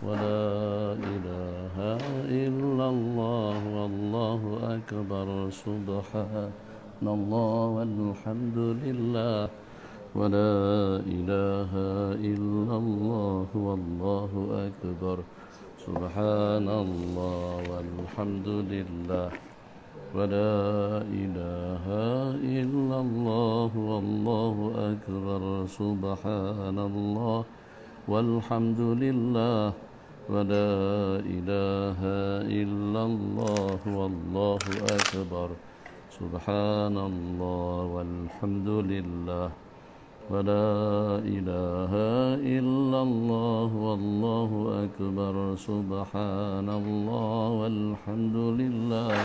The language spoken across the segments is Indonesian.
ولا إله إلا الله والله أكبر سبحان الله والحمد لله ولا إله إلا الله والله أكبر سبحان الله والحمد لله ولا إله إلا الله والله أكبر سبحان الله والحمد لله ولا إله إلا الله والله أكبر سبحان الله والحمد لله ولا إله إلا الله والله أكبر سبحان الله والحمد لله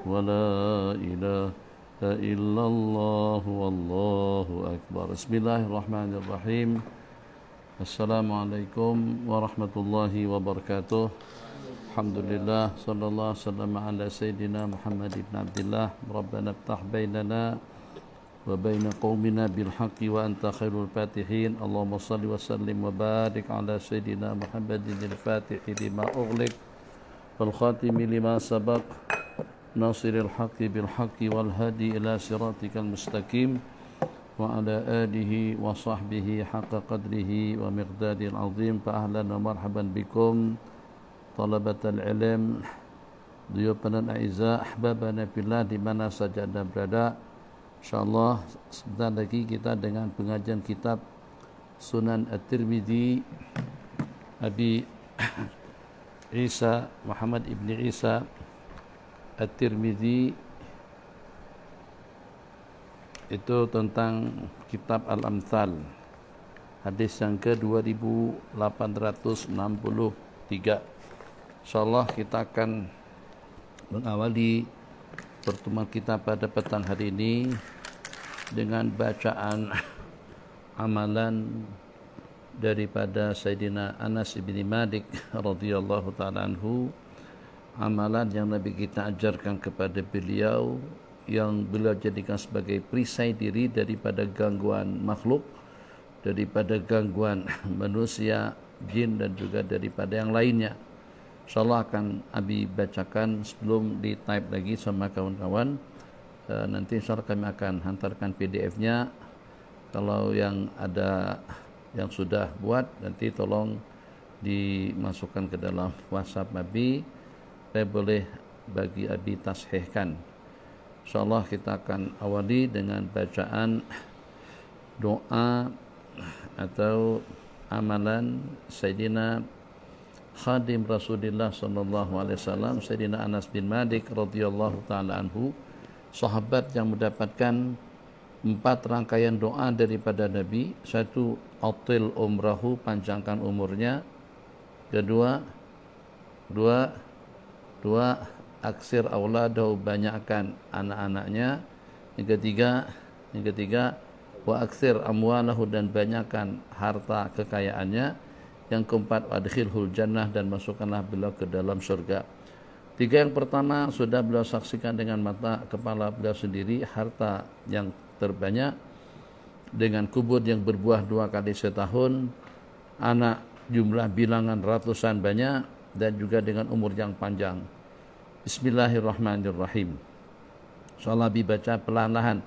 ولا إله إلا الله والله أكبر بسم الله الرحمن الرحيم Assalamualaikum warahmatullahi wabarakatuh. Alhamdulillah sallallahu wasallam ala sayyidina Muhammad ibn Abdullah. Rabbana iftah bainana wa baina qaumina bil haqqi wa anta khairul fatihin. Allahumma shalli wa sallim wa barik ala sayyidina Muhammadin al-fatihi lima ughliq wal khatimi lima sabaq nasiril haqqi bil haqqi wal hadi ila siratikal mustaqim wa ala alihi wa sahbihi haqqa qadrihi wa miqdadil azim. Fa ahlan wa marhaban bikum talabatal ilm, duyupanan a'izah, ahbabana fillah di mana saja Anda berada. InsyaAllah sebentar lagi kita dengan pengajian kitab Sunan At-Tirmidzi Abi Isa Muhammad ibn Isa At-Tirmidzi, itu tentang kitab Al-Amthal, hadis yang ke 2863. InsyaAllah kita akan mengawali pertemuan kita pada petang hari ini dengan bacaan amalan daripada Sayyidina Anas bin Malik radhiyallahu ta'ala anhu, amalan yang Nabi kita ajarkan kepada beliau, yang beliau jadikan sebagai perisai diri daripada gangguan makhluk, daripada gangguan manusia, jin dan juga daripada yang lainnya. InsyaAllah akan Abi bacakan sebelum di type lagi sama kawan-kawan. Nanti insyaAllah kami akan hantarkan PDF-nya. Kalau yang ada yang sudah buat, nanti tolong dimasukkan ke dalam WhatsApp Abi. Saya boleh bagi Abi tashihkan. InsyaAllah kita akan awali dengan bacaan doa atau amalan Sayyidina Khadim Rasulullah sallallahu alaihi wasallam, Sayyidina Anas bin Malik radhiyallahu taala anhu, sahabat yang mendapatkan 4 rangkaian doa daripada Nabi. Satu, atil umrahu, panjangkan umurnya. Kedua, aksir auladahu, banyakkan anak-anaknya. Yang ketiga wa aksir amwalahu, dan banyakkan harta kekayaannya. Yang keempat, adkhilhul jannah, dan masukkanlah beliau ke dalam surga. 3 yang pertama sudah beliau saksikan dengan mata kepala beliau sendiri, harta yang terbanyak dengan kubur yang berbuah 2 kali setahun, anak jumlah bilangan ratusan banyak, dan juga dengan umur yang panjang. Bismillahirrahmanirrahim. InsyaAllah dibaca perlahan-lahan.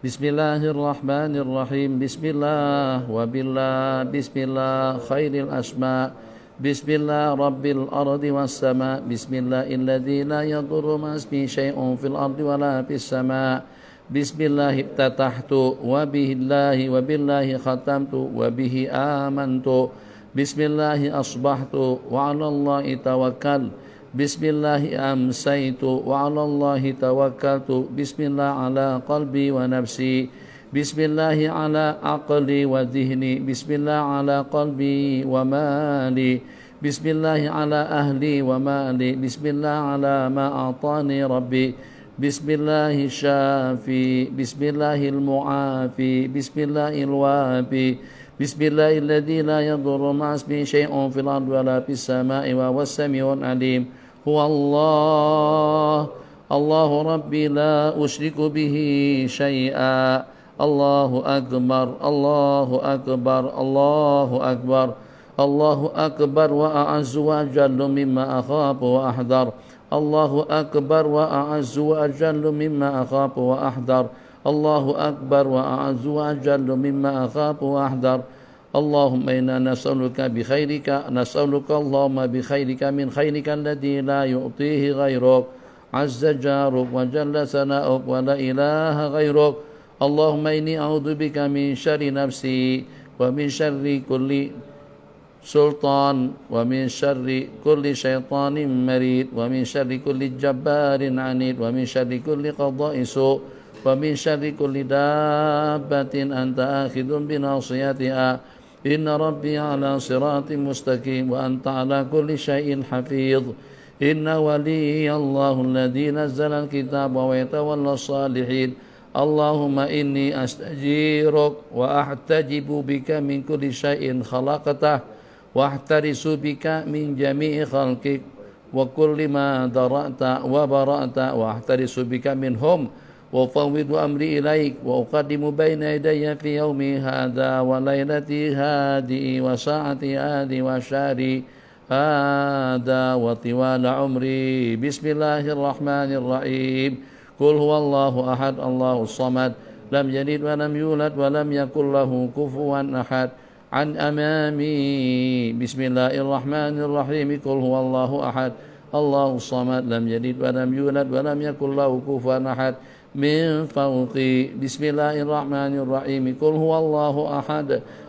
Bismillahirrahmanirrahim. Bismillah wa billah, bismillah khairil asma, bismillah rabbil ardi was sama, bismillahilladzi la yadurru ma'asmi syai'un fil ardi wa la fis sama, bismillah ibtatahtu wa billahi khatamtu wa bihi amantu, bismillah asbahtu wa 'ala Allahi tawakkal, bismillahi amsaitu wa 'ala Allahi tawakkaltu, bismillah ala qalbi wa nafsi, bismillahi ala aqli wa dhihni, bismillah ala qalbi wa mali, bismillahi ala ahli wa mali, bismillah ala ma atani rabbi, bismillahi syafi, bismillahil muafi, bismillahil wafi, bismillahilladzi la yadurru ma'asmi syai'un fil ardi wa la fis sama'i wa huwas sami'un alim. Huwallah, Allahu Rabbi la usyriku bihi syai'a. Allahu akbar, Allahu akbar, Allahu akbar. الله أكبر وأعز وأجل مما أخاف وأحذر الله أكبر وأعز وأجل مما أخاف وأحذر الله أكبر وأعز وأجل مما أخاف وأحذر اللهم إنا نسألك بخيرك نسألك اللهم بخيرك من خيرك الذي لا يعطيه غيرك عز جارك وجل ثناؤك ولا إله غيرك اللهم إني أعوذ بك من شر نفسي ومن شر كل سلطان ومن شر كل شيطان مريد ومن شر كل جبار عنيد ومن شر كل قضاء سوء ومن شر كل دابة أنت آخذ بناصيتها إن ربي على صراط مستقيم وأنت على كل شيء حفيظ إن ولي الله الذي نزل الكتاب ويتولى الصالحين اللهم إني أستجيرك وأحتجب بك من كل شيء خلقته واحترس بك من جميع خلقك وكل ما درأت وبرأت واحترس بك منهم وفوض أمري إليك وأقدم بين يدي في يومي هذا وليلتي هذه وساعتي هذه وشهري هذا وطوال عمري بسم الله الرحمن الرحيم قل هو الله أحد الله الصمد لم يلد ولم يولد ولم يكن له كفوا أحد عن أمامي بسم الله الرحمن الرحيم قل هو الله أحد الله الصمد لم يلد ولم يولد ولم يكن له كفوا أحد من فوقي بسم الله الرحمن الرحيم قل هو الله أحد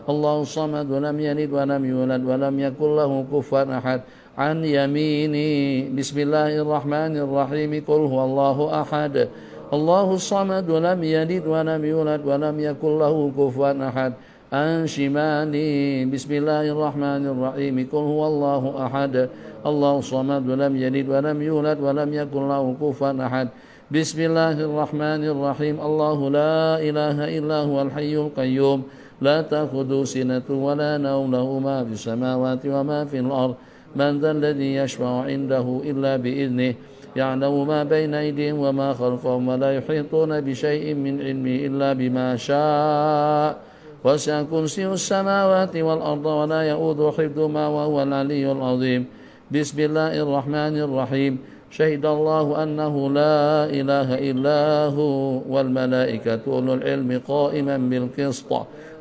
الله الصمد لم يلد ولم يولد ولم يكن له كفوا أحد عن يميني بسم الله الرحمن الرحيم قل هو الله أحد الله الصمد لم يلد ولم يولد ولم يكن له كفوا أحد عن شمالي بسم الله الرحمن الرحيم قل هو الله أحد الله الصمد لم يلد ولم يولد ولم يكن له كفوا أحد بسم الله الرحمن الرحيم الله لا إله إلا هو الحي القيوم لا تأخذه سنة ولا نوم له ما في السماوات وما في الأرض من ذا الذي يشفع عنده إلا بإذنه يعلم ما بين أيديهم وما خلفهم ولا يحيطون بشيء من علمه إلا بما شاء وسع كرسيه السماوات والأرض ولا يؤوده حفظهما وهو العلي العظيم بسم الله الرحمن الرحيم شهد الله أنه لا إله إلا هو والملائكة أولو العلم قائما بالقسط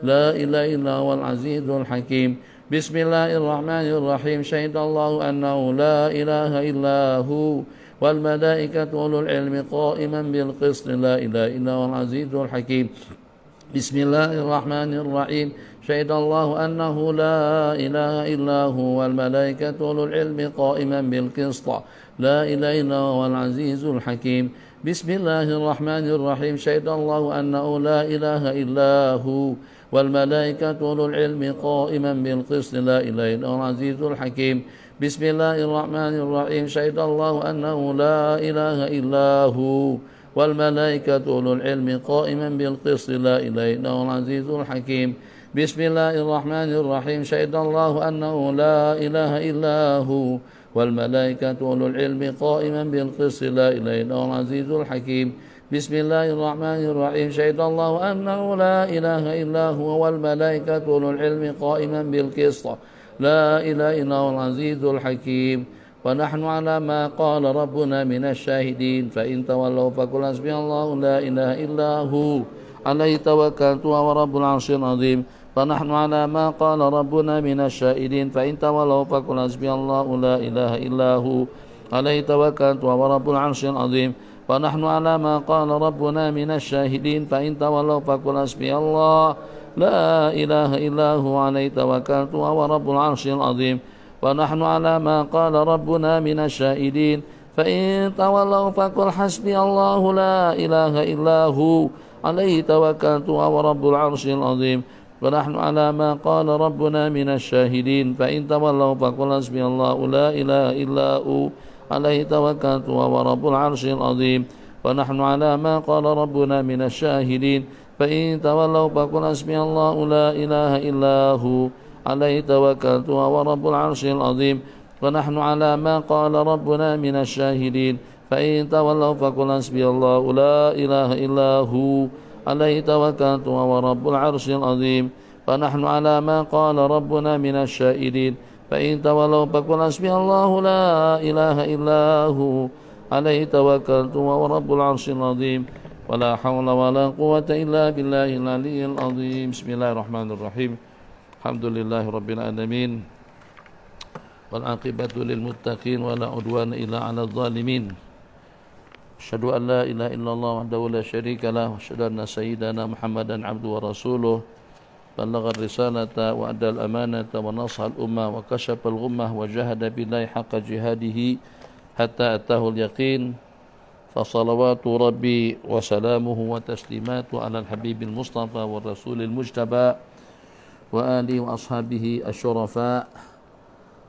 لا إله إلا هو العزيز الحكيم بسم الله الرحمن الرحيم شهد الله أنه لا إله إلا هو والملائكة أولو العلم قائما بالقسط لا إله إلا هو العزيز الحكيم بسم الله الرحمن الرحيم شهد الله أنه لا إله إلا هو والملائكة أولو العلم قائما بالقسط لا إله إلا هو العزيز الحكيم بسم الله الرحمن الرحيم شهد الله أنه لا إله إلا هو والملائكة أولو العلم قائما بالقسط لا إله إلا هو العزيز الحكيم بسم الله الرحمن الرحيم شهد الله أنه لا إله إلا هو والملائكة أولو العلم قائما بالقسط لا إله إلا هو العزيز الحكيم بسم الله الرحمن الرحيم شهد الله أنه لا إله إلا هو والملائكة أولو العلم قائما بالقسط لا إله إلا هو العزيز الحكيم بسم الله الرحمن الرحيم شهد الله أنه لا إله إلا هو والملائكة أولو العلم قائما بالقسط لا إله إلا هو العزيز الحكيم ونحن على ما قال ربنا من الشاهدين فإن تولوا فقل حسبي الله لا إله إلا هو عليه توكلت وهو رب العرش العظيم فنحن على ما قال ربنا من الشاهدين فإن تولوا فقل حسبي الله لا إله إلا هو عليه توكلت وهو رب العرش العظيم فنحن على ما قال ربنا من الشاهدين فإن تولوا فقل حسبي الله لا إله إلا هو عليه توكلت وهو رب العرش العظيم ونحن على ما قال ربنا من الشاهدين فإن تولوا فقل حسبي الله لا إله إلا هو عليه توكلت وهو رب العرش العظيم ونحن على ما قال ربنا من الشاهدين فإن تولوا فقل حسبي الله لا إله إلا هو عليه توكلت وهو رب العرش العظيم ونحن على ما قال ربنا من الشاهدين فإن تولوا فقل حسبي الله لا إله إلا هو عليه توكلت وهو رب العرش العظيم ونحن على ما قال ربنا من الشاهدين فإن تولوا فقل حسبي الله لا إله إلا هو عليه توكلت وهو رب العرش العظيم فنحن على ما قال ربنا من الشاهدين فإن تولوا فقل حسبي الله لا إله إلا هو عليه توكلت وهو رب العرش العظيم ولا حول ولا قوة إلا بالله العلي العظيم بسم الله الرحمن الرحيم الحمد لله رب العالمين والعاقبة للمتقين ولا عدوان إلا على الظالمين أشهد أن لا إله إلا الله وحده لا شريك له وأشهد أن سيدنا محمدا عبده ورسوله بلغ الرسالة وأدى الأمانة ونصح الأمة وكشف الغمة وجاهد بالله حق جهاده حتى أتاه اليقين فصلوات ربي وسلامه وتسليماته على الحبيب المصطفى والرسول المجتبى وآله وأصحابه الشرفاء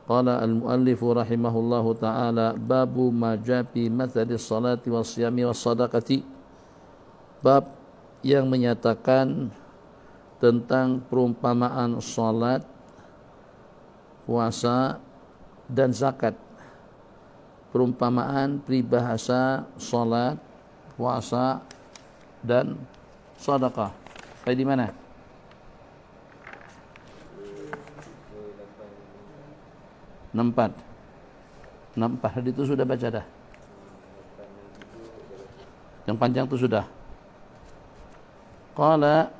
قال المؤلف رحمه الله تعالى باب ما جاء في مثل الصلاة والصيام والصدقة bab yang menyatakan tentang perumpamaan salat, puasa dan zakat. Perumpamaan peribahasa salat, puasa dan sedekah. Di mana? 64 hadis itu sudah baca dah. Yang panjang itu sudah. Qala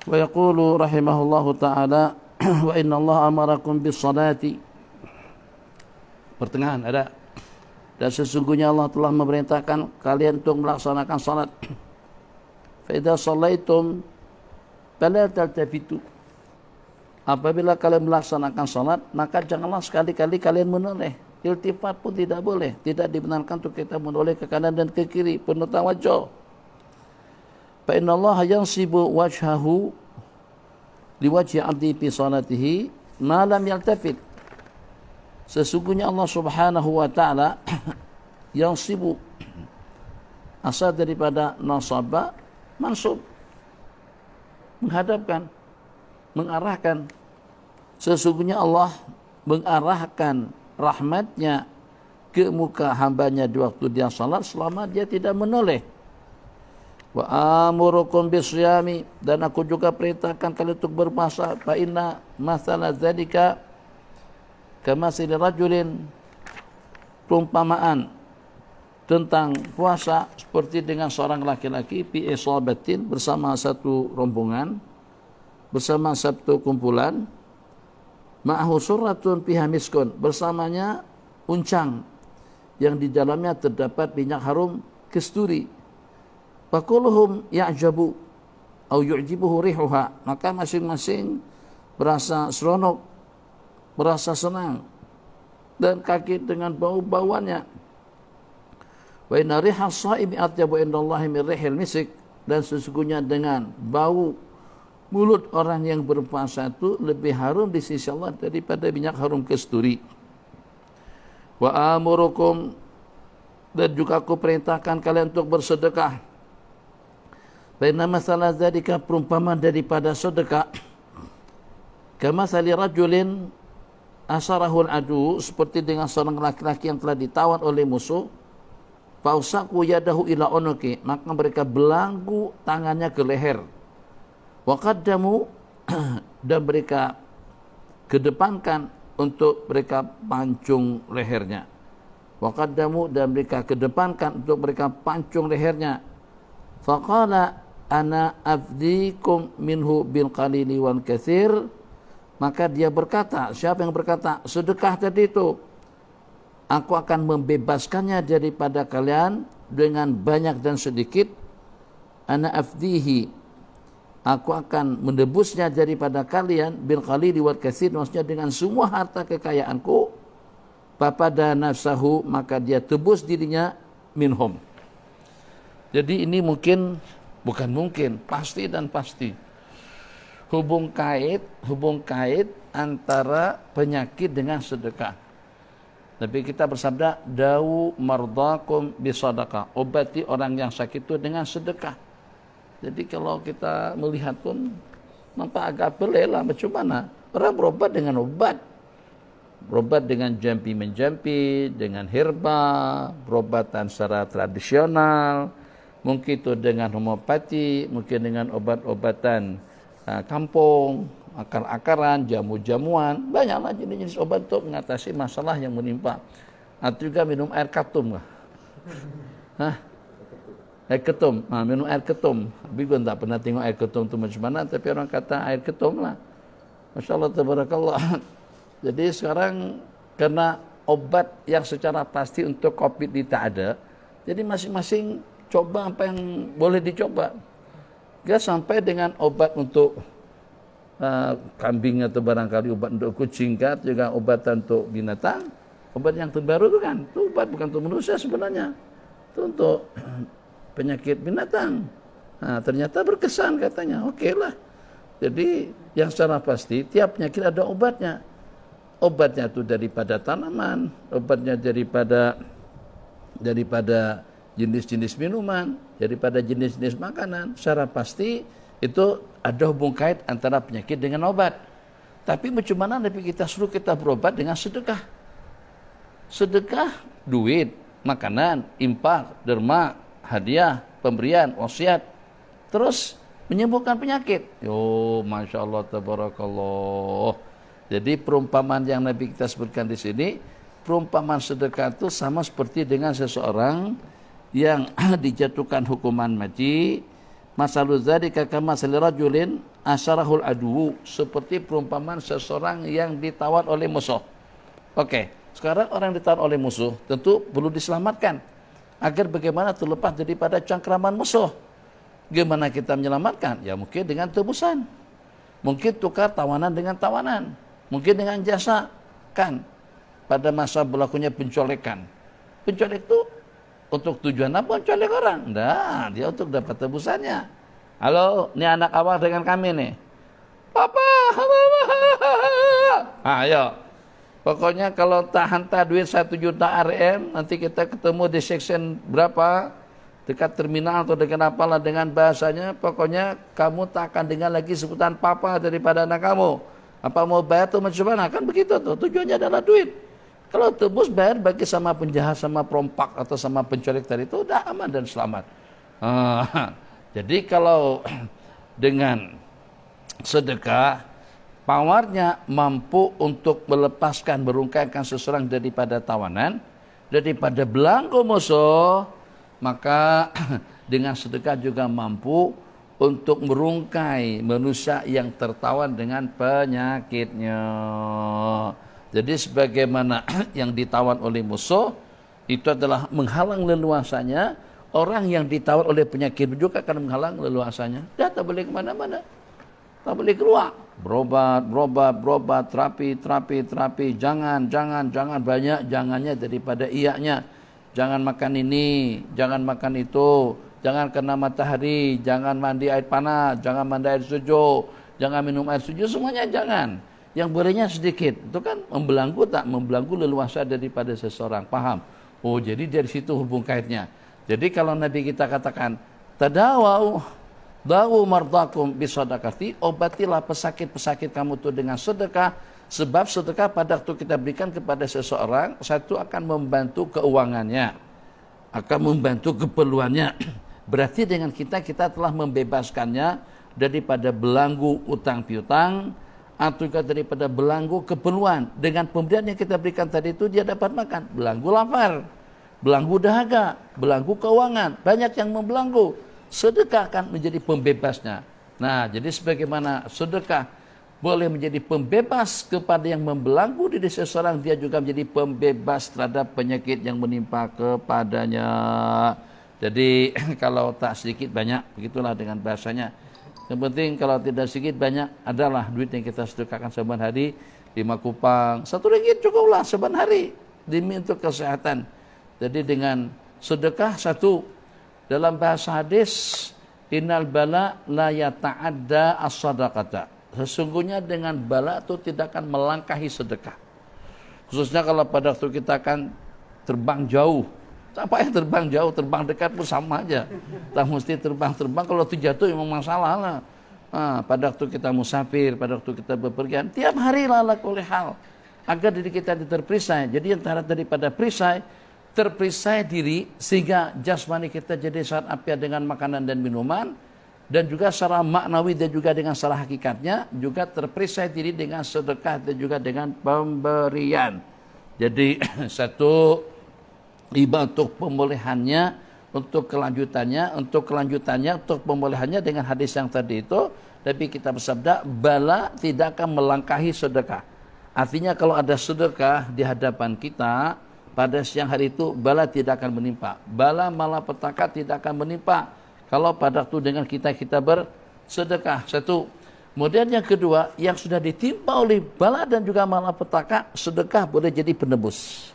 wa yaqulu rahimahullahu ta'ala wa inna Allah amarakum bis salati. Pertengahan ada. Dan sesungguhnya Allah telah memerintahkan kalian untuk melaksanakan salat. Fa idza shallaitum fala taltafitu. Apabila kalian melaksanakan salat, maka janganlah sekali-kali kalian menoleh. Iltifat pun tidak boleh. Tidak dibenarkan untuk kita menoleh ke kanan dan ke kiri. Penuh tawajjuh. Fa inna Allah yansibu wajhahu liwajhi 'abdi fi salatihi ma lam yaltafit. Sesungguhnya Allah Subhanahu wa taala yansibu asal daripada nasaba mansub, menghadapkan, mengarahkan. Sesungguhnya Allah mengarahkan rahmatnya ke muka hambanya di waktu dia salat selama dia tidak menoleh. Wa amurukum bisyami, dan aku juga perintahkan kalian untuk berpuasa. Fa inna mathala dzalika kamathali rajulin, perumpamaan tentang puasa seperti dengan seorang laki-laki fi isabatin, bersama satu rombongan, bersama satu kumpulan, ma'ahu surratun fiha miskun, bersamanya uncang yang di dalamnya terdapat minyak harum kasturi. Fakuluhum ya'jabu au yu'jibuhu rihuha, maka masing-masing berasa seronok, berasa senang dan kaget dengan bau-bauannya. Wa inna rihas shaimi atyabu indallahi min rihil misik, dan sesungguhnya dengan bau mulut orang yang berpuasa itu lebih harum di sisi Allah daripada minyak harum kasturi. Wa amurukum, dan juga aku perintahkan kalian untuk bersedekah. Baina masalah dzalika, perumpamaan daripada sedekah, kamathali rajulin asarahul adu, seperti dengan seorang laki-laki yang telah ditawan oleh musuh. Fausaku yadahu ila unuki, maka mereka belanggu tangannya ke leher. Wa qaddamu, dan mereka kedepankan untuk mereka pancung lehernya. Wa qaddamu, dan mereka kedepankan untuk mereka pancung lehernya. Faqala ana afdikum minhu bil qalili wal katsir, maka dia berkata, siapa yang berkata sedekah tadi itu, aku akan membebaskannya daripada kalian dengan banyak dan sedikit. Ana afdihi, aku akan menebusnya daripada kalian bil qalili wal katsir, maksudnya dengan semua harta kekayaanku. Fapada nafsahu, maka dia tebus dirinya minhum. Jadi ini pasti dan pasti hubung kait antara penyakit dengan sedekah. Nabi kita bersabda, dawu mardakum bisadaqah, obati orang yang sakit itu dengan sedekah. Jadi kalau kita melihat pun nampak agak pelik lah, macam mana orang berobat dengan obat, berobat dengan jampi-menjampi, dengan herba, berobatan secara tradisional, Mungkin itu dengan homeopati, mungkin dengan obat-obatan kampung, akar-akaran, jamu-jamuan, banyaklah jenis-jenis obat untuk mengatasi masalah yang menimpa. Atau juga minum air katum lah. Hah? Air ketum, minum air ketum. Tapi gue tak pernah tengok air ketum itu macam mana, tapi orang kata air ketum lah. Masya Allah, tabarakallah. Jadi sekarang karena obat yang secara pasti untuk COVID ini tak ada, jadi masing-masing coba apa yang boleh dicoba. Dia sampai dengan obat untuk kambing atau barangkali obat untuk kucing, juga obatan untuk binatang. Obat yang terbaru itu kan, itu obat bukan untuk manusia sebenarnya, itu untuk penyakit binatang. Nah, ternyata berkesan katanya, oke lah. Jadi yang secara pasti tiap penyakit ada obatnya. Obatnya itu daripada tanaman, obatnya daripada jenis-jenis minuman, daripada jenis-jenis makanan. Secara pasti itu ada hubung kait antara penyakit dengan obat. Tapi macam mana Nabi kita suruh kita berobat dengan sedekah. Sedekah, duit, makanan, infak, derma, hadiah, pemberian, wasiat. Terus menyembuhkan penyakit. Yo, Masya Allah, tabarakallah. Jadi perumpamaan yang Nabi kita sebutkan di sini, perumpamaan sedekah itu sama seperti dengan seseorang yang dijatuhkan hukuman mati. Masalul dzalika kamasali rajulin asyarahul adu, seperti perumpamaan seseorang yang ditawan oleh musuh. Oke. Sekarang orang yang ditawan oleh musuh tentu perlu diselamatkan agar bagaimana terlepas daripada cangkraman musuh. Gimana kita menyelamatkan? Ya mungkin dengan tebusan, mungkin tukar tawanan dengan tawanan, mungkin dengan jasa. Kan pada masa berlakunya pencolekan, pencolek itu untuk tujuan apa? Mencolek orang. Nah, dia untuk dapat tebusannya. Halo, ini anak awak dengan kami nih. Papa, ayo. Pokoknya kalau tak hantar duit 1 juta RM, nanti kita ketemu di section berapa, dekat terminal atau dengan apalah dengan bahasanya, pokoknya kamu tak akan dengar lagi sebutan papa daripada anak kamu. Apa mau bayar atau macam mana? Kan begitu tuh, tujuannya adalah duit. Kalau tebus bayar bagi sama penjahat, sama perompak atau sama penculik tadi itu udah aman dan selamat. Jadi kalau dengan sedekah, pawarnya mampu untuk melepaskan, merungkaikan seseorang daripada tawanan, daripada belenggu musuh, maka dengan sedekah juga mampu untuk merungkai manusia yang tertawan dengan penyakitnya. Jadi sebagaimana yang ditawan oleh musuh itu adalah menghalang leluasanya, orang yang ditawan oleh penyakit juga akan menghalang leluasanya. Dia tak boleh kemana-mana, tak boleh keluar. Berobat, terapi, jangan banyak jangannya daripada iyanya. Jangan makan ini, jangan makan itu, jangan kena matahari, jangan mandi air panas, jangan mandi air sejuk, jangan minum air sejuk, semuanya jangan. Yang bolehnya sedikit, itu kan membelenggu leluasa daripada seseorang, paham? Oh, jadi dari situ hubung kaitnya. Jadi kalau Nabi kita katakan, tadawau dawu mardakum bisadaqati, obatilah pesakit-pesakit kamu itu dengan sedekah, sebab sedekah pada waktu kita berikan kepada seseorang, satu akan membantu keuangannya, akan membantu keperluannya. Berarti dengan kita telah membebaskannya daripada belenggu utang piutang, atau juga daripada belenggu keperluan. Dengan pemberian yang kita berikan tadi itu dia dapat makan, belenggu lapar, belenggu dahaga, belenggu keuangan, banyak yang membelenggu. Sedekah akan menjadi pembebasnya. Nah, jadi sebagaimana sedekah boleh menjadi pembebas kepada yang membelenggu diri seseorang, dia juga menjadi pembebas terhadap penyakit yang menimpa kepadanya. Jadi kalau tak sedikit banyak, begitulah dengan bahasanya. Yang penting kalau tidak sedikit banyak adalah duit yang kita sedekahkan saban hari, 5 kupang, 1 ringgit cukuplah saban hari demi untuk kesehatan. Jadi dengan sedekah satu, dalam bahasa hadis, innal bala la yata'adda as-sadaqata. Sesungguhnya dengan bala itu tidak akan melangkahi sedekah. Khususnya kalau pada waktu kita akan terbang jauh. Apa yang terbang jauh, terbang dekat pun sama aja. Tak mesti terbang, kalau itu jatuh memang masalah lah. Pada waktu kita musafir, pada waktu kita bepergian, tiap hari lah kulli hal, agar diri kita terperisai. Jadi antara daripada perisai, terperisai diri sehingga jasmani kita jadi sangat apiat dengan makanan dan minuman, dan juga secara maknawi dan juga dengan secara hakikatnya juga terperisai diri dengan sedekah dan juga dengan pemberian. Jadi satu riba untuk pemulihannya, untuk kelanjutannya, untuk pemulihannya dengan hadis yang tadi itu, tapi kita bersabda bala tidak akan melangkahi sedekah. Artinya kalau ada sedekah di hadapan kita pada siang hari itu, bala tidak akan menimpa. Bala malapetaka tidak akan menimpa kalau pada waktu dengan kita bersedekah. Satu. Kemudian yang kedua, yang sudah ditimpa oleh bala dan juga malapetaka, sedekah boleh jadi penebus.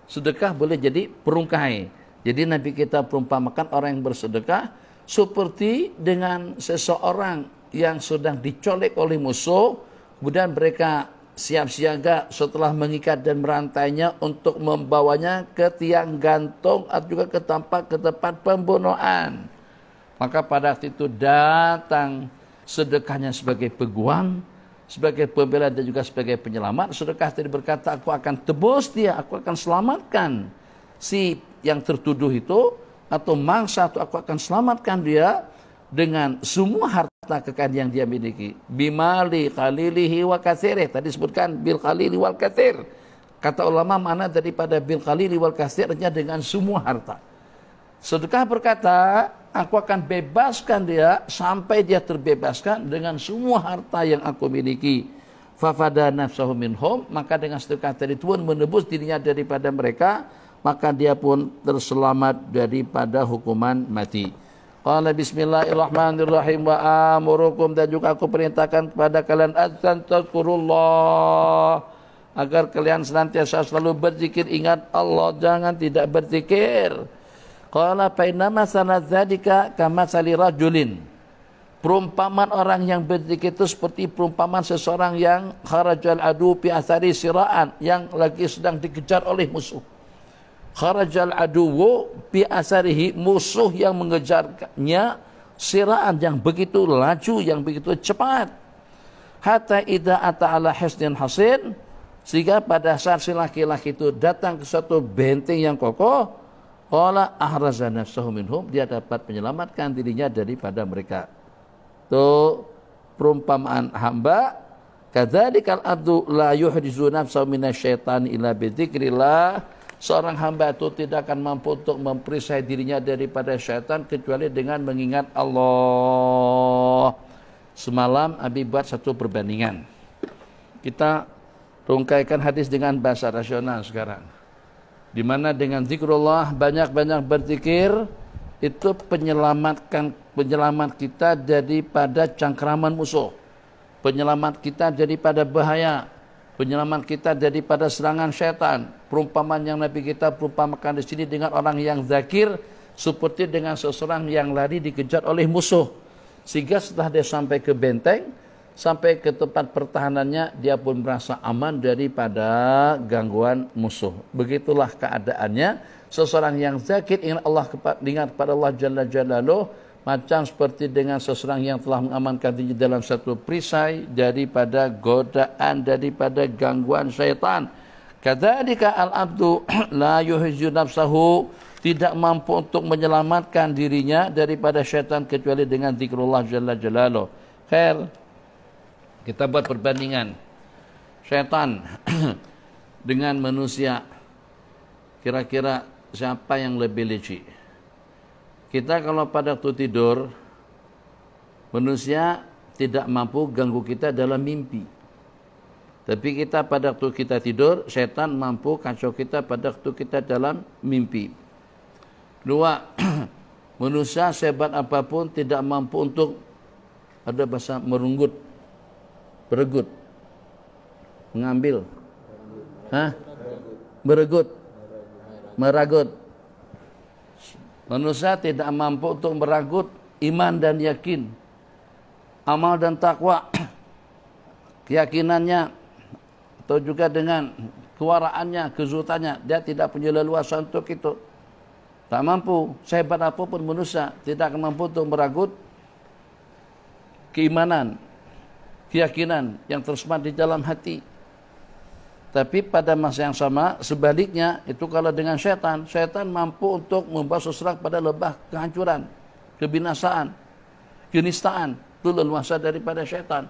Sedekah boleh jadi perungkai. Jadi Nabi kita perumpamakan orang yang bersedekah seperti dengan seseorang yang sedang dicolek oleh musuh, kemudian mereka siap siaga setelah mengikat dan merantainya untuk membawanya ke tiang gantung atau juga ke tempat pembunuhan. Maka pada waktu itu datang sedekahnya sebagai peguam, sebagai pembela dan juga sebagai penyelamat. Sedekah tadi berkata, aku akan tebus dia, aku akan selamatkan si yang tertuduh itu, atau mangsa, atau aku akan selamatkan dia dengan semua harta kekayaan yang dia miliki. Bimali qalilihi wa katsirih. Tadi disebutkan bil qalili wal katsir. Kata ulama mana daripada bil qalili wal katsirnya dengan semua harta. Sedekah berkata, aku akan bebaskan dia sampai dia terbebaskan dengan semua harta yang aku miliki. Fafada nafsahu minhum, maka dengan sedekah tadi Tuhan menebus dirinya daripada mereka, maka dia pun terselamat daripada hukuman mati. Qala bismillahirrahmanirrahim wa amurukum, dan juga aku perintahkan kepada kalian adzan tazkurullah, agar kalian senantiasa selalu berzikir, ingat Allah, jangan tidak berzikir. Qala fa inna masana dzalika kamatsali rajulin, perumpamaan orang yang berzikir itu seperti perumpamaan seseorang yang kharajal adu fi athari siraan, yang lagi sedang dikejar oleh musuh. Kharajal aduwu bi asarihi, musuh yang mengejarnya, siraan yang begitu laju, yang begitu cepat. Hatta idza ata ala hisnin hasin, sehingga pada saat si laki-laki itu datang ke suatu benteng yang kokoh, qala ahraza nafsahu minhum, dia dapat menyelamatkan dirinya daripada mereka. Itu perumpamaan hamba. Kadzalikal abdu la yuhdizu nafsahu minasyaitani illa bidzikrillah. Seorang hamba itu tidak akan mampu untuk memperisai dirinya daripada syaitan kecuali dengan mengingat Allah. Semalam Abi buat satu perbandingan. Kita rungkaikan hadis dengan bahasa rasional sekarang. Di mana dengan zikrullah, banyak-banyak berzikir, itu penyelamat kita daripada cangkraman musuh. Penyelamat kita daripada bahaya. Penyelamat kita daripada serangan syaitan. Perumpamaan yang Nabi kita perumpamakan di sini dengan orang yang zakir seperti dengan seseorang yang lari dikejar oleh musuh. Sehingga setelah dia sampai ke benteng, sampai ke tempat pertahanannya, dia pun merasa aman daripada gangguan musuh. Begitulah keadaannya seseorang yang zakir, ingat pada Allah Jalla Jalaluh, macam seperti dengan seseorang yang telah mengamankan diri dalam satu perisai daripada godaan, daripada gangguan syaitan. Kadzalika al-abdu la yuhizzu nafsahu, tidak mampu untuk menyelamatkan dirinya daripada syaitan kecuali dengan zikrullah Jalla Jalaluh. Khair, kita buat perbandingan syaitan dengan manusia. Kira-kira siapa yang lebih licik? Kita kalau pada waktu tidur, manusia tidak mampu ganggu kita dalam mimpi. Tapi kita pada waktu kita tidur, setan mampu kacau kita pada waktu kita dalam mimpi. Dua, manusia sehebat apapun tidak mampu untuk, ada bahasa merenggut, beregut, mengambil, beregut, meragut. Manusia tidak mampu untuk meragut iman dan yakin, amal dan takwa, keyakinannya, atau juga dengan kewaraannya, kezuhutannya. Dia tidak punya leluasa untuk itu. Tak mampu, sehebat apapun manusia tidak akan mampu untuk meragut keimanan, keyakinan yang tersemat di dalam hati. Tapi pada masa yang sama, sebaliknya, itu kalau dengan setan, setan mampu untuk membawa seseorang pada lebah kehancuran, kebinasaan, kenistaan. Itu leluasa daripada setan.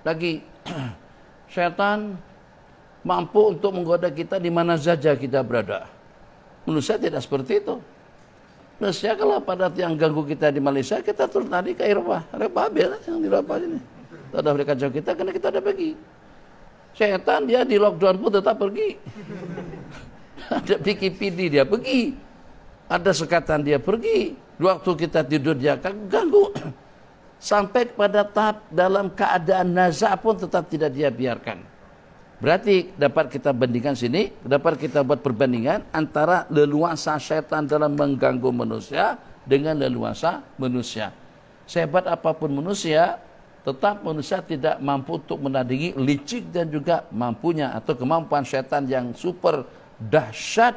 Lagi, setan mampu untuk menggoda kita di mana saja kita berada. Manusia tidak seperti itu. Manusia kalau pada yang ganggu kita di Malaysia, kita turun tadi ke Eropa. Eropa habis yang di Eropa ini. Tak ada mereka jauh kita karena kita ada pergi. Setan dia di lockdown pun tetap pergi. Ada PKPD dia pergi. Ada sekatan dia pergi. Waktu kita tidur dia akan ganggu. Sampai kepada tahap dalam keadaan nazak pun tetap tidak dia biarkan. Berarti dapat kita bandingkan sini, dapat kita buat perbandingan antara leluasa setan dalam mengganggu manusia dengan leluasa manusia. Sehebat apapun manusia, tetap manusia tidak mampu untuk menandingi licik dan juga mampunya atau kemampuan setan yang super dahsyat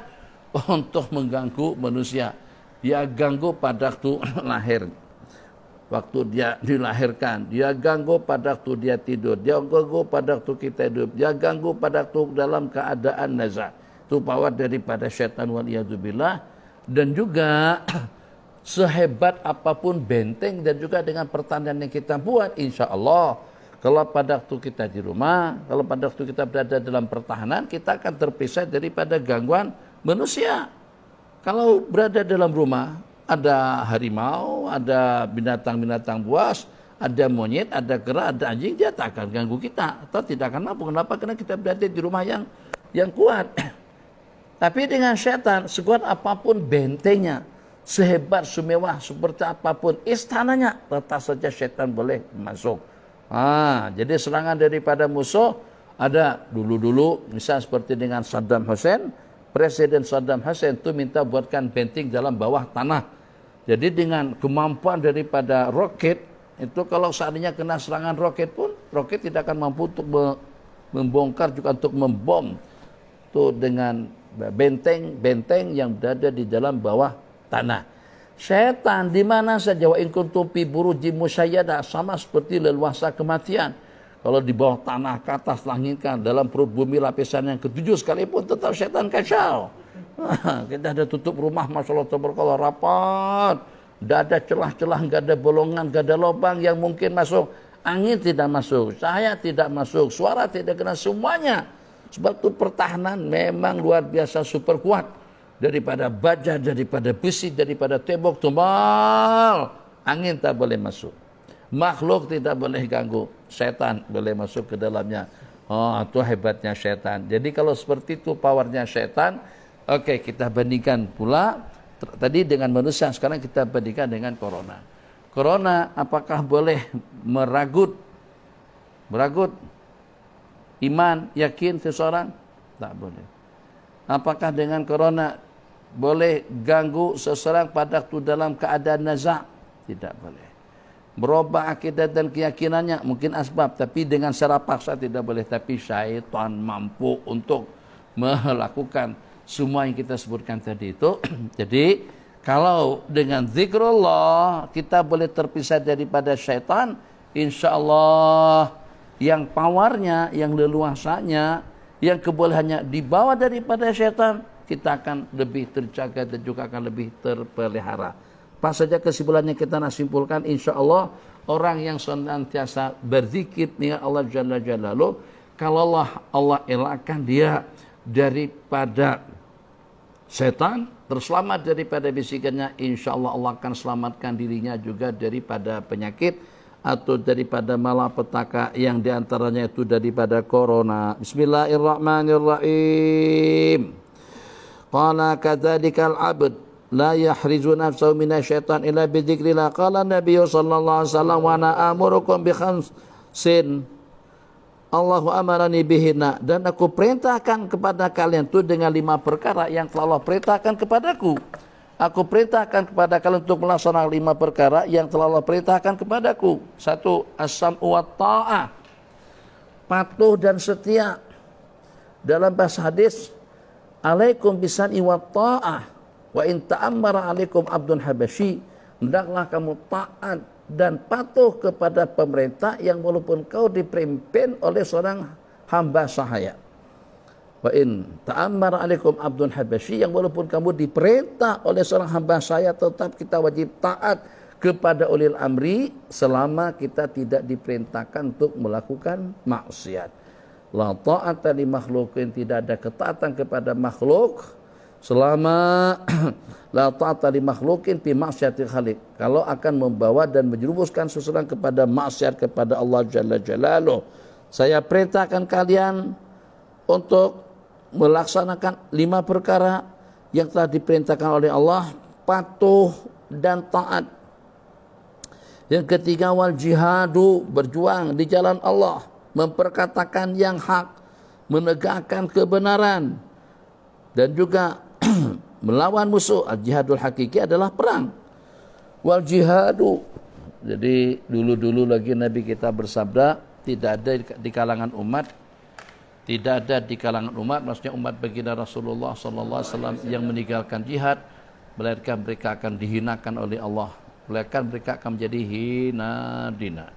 untuk mengganggu manusia. Dia ganggu pada waktu lahir, waktu dia dilahirkan, dia ganggu pada waktu dia tidur, dia ganggu pada waktu kita hidup, dia ganggu pada waktu dalam keadaan nazar. Itu power daripada syaitan waliyadzubillah. Dan juga sehebat apapun benteng dan juga dengan pertanian yang kita buat, insya Allah kalau pada waktu kita di rumah, kalau pada waktu kita berada dalam pertahanan, kita akan terpisah daripada gangguan manusia. Kalau berada dalam rumah, ada harimau, ada binatang-binatang buas, ada monyet, ada kera, ada anjing, dia tak akan ganggu kita atau tidak akan mampu. Kenapa? Karena kita berada di rumah yang kuat. Tapi dengan syaitan, sekuat apapun bentengnya, sehebat, semewah, seperti apapun istananya, tetap saja syaitan boleh masuk. Jadi serangan daripada musuh ada dulu-dulu, misal seperti dengan Saddam Hussein. Presiden Saddam Hussein itu minta buatkan benteng dalam bawah tanah. Jadi dengan kemampuan daripada roket, itu kalau seandainya kena serangan roket pun, roket tidak akan mampu untuk membongkar juga untuk membom. Itu dengan benteng-benteng yang berada di dalam bawah tanah. Syaitan di mana saja, wa in kuntum fi burujim musyayyada, sama seperti leluasa kematian. Kalau di bawah tanah, ke atas langit kan, dalam perut bumi lapisan yang ketujuh sekalipun tetap syaitan kacau. Kita ada tutup rumah, masya Allah tabarakallah, rapat. Tidak ada celah-celah, tidak ada bolongan, tidak ada lubang yang mungkin masuk. Angin tidak masuk, cahaya tidak masuk, suara tidak kena, semuanya. Sebab itu pertahanan memang luar biasa super kuat. Daripada baja, daripada besi, daripada tembok tebal, angin tak boleh masuk. Makhluk tidak boleh ganggu, setan boleh masuk ke dalamnya. Itu hebatnya setan. Jadi kalau seperti itu powernya setan, oke, kita bandingkan pula tadi dengan manusia, sekarang kita bandingkan dengan corona. Corona apakah boleh meragut iman, yakin seseorang? Tak boleh. Apakah dengan corona boleh ganggu seseorang pada waktu dalam keadaan nazak? Tidak boleh. Merubah akidah dan keyakinannya mungkin asbab, tapi dengan secara paksa tidak boleh. Tapi syaitan mampu untuk melakukan semua yang kita sebutkan tadi itu. Jadi kalau dengan zikrullah kita boleh terpisah daripada syaitan, insya Allah yang powernya, yang leluasanya, yang kebolehannya dibawa daripada syaitan, kita akan lebih terjaga dan juga akan lebih terpelihara. Pas saja kesimpulannya kita nak simpulkan, insya Allah orang yang senantiasa berzikir dengan Allah Jalla Jalaluh, kalau Allah elakkan dia daripada setan, terselamat daripada bisikannya, insya Allah Allah akan selamatkan dirinya juga daripada penyakit atau daripada malapetaka yang diantaranya itu daripada corona. Bismillahirrahmanirrahim. Qala kadzalikal abd la yahrizu nafsahu minasyaitan illa bidzikrillah. Qala Nabi sallallahu alaihi wasallam wa ana amurukum bi khamsin Allahu amarani bihina, dan aku perintahkan kepada kalian itu dengan 5 perkara yang telah Allah perintahkan kepadaku. Aku perintahkan kepada kalian untuk melaksanakan 5 perkara yang telah Allah perintahkan kepadaku. 1. As-sam'u wa ta'ah, patuh dan setia. Dalam bahasa hadis, alaikum bisan'i wa ta'ah, wa in ta'ammara alaikum abdun habasyi, hendaklah kamu taat dan patuh kepada pemerintah yang walaupun kau dipimpin oleh seorang hamba sahaya. Wa in ta'ammara alaikum abdun habasyi, yang walaupun kamu diperintah oleh seorang hamba saya, tetap kita wajib taat kepada ulil amri selama kita tidak diperintahkan untuk melakukan maksiat. La ta'ata li makhluqin, tidak ada ketaatan kepada makhluk selama la ta'ata li makhluqin fi maksiatil khaliq, kalau akan membawa dan menjerumuskan seseorang kepada maksiat kepada Allah Jalla Jalaluh. Saya perintahkan kalian untuk melaksanakan 5 perkara yang telah diperintahkan oleh Allah, patuh dan taat. Yang ketiga, wal jihadu, berjuang di jalan Allah, memperkatakan yang hak, menegakkan kebenaran, dan juga melawan musuh. Al jihadul hakiki adalah perang. Wal jihadu, jadi dulu-dulu lagi Nabi kita bersabda, tidak ada di kalangan umat, tidak ada di kalangan umat, maksudnya umat baginda Rasulullah sallallahu alaihi wasallam, yang meninggalkan jihad, melainkan mereka akan dihinakan oleh Allah, melainkan mereka akan menjadi hina dina.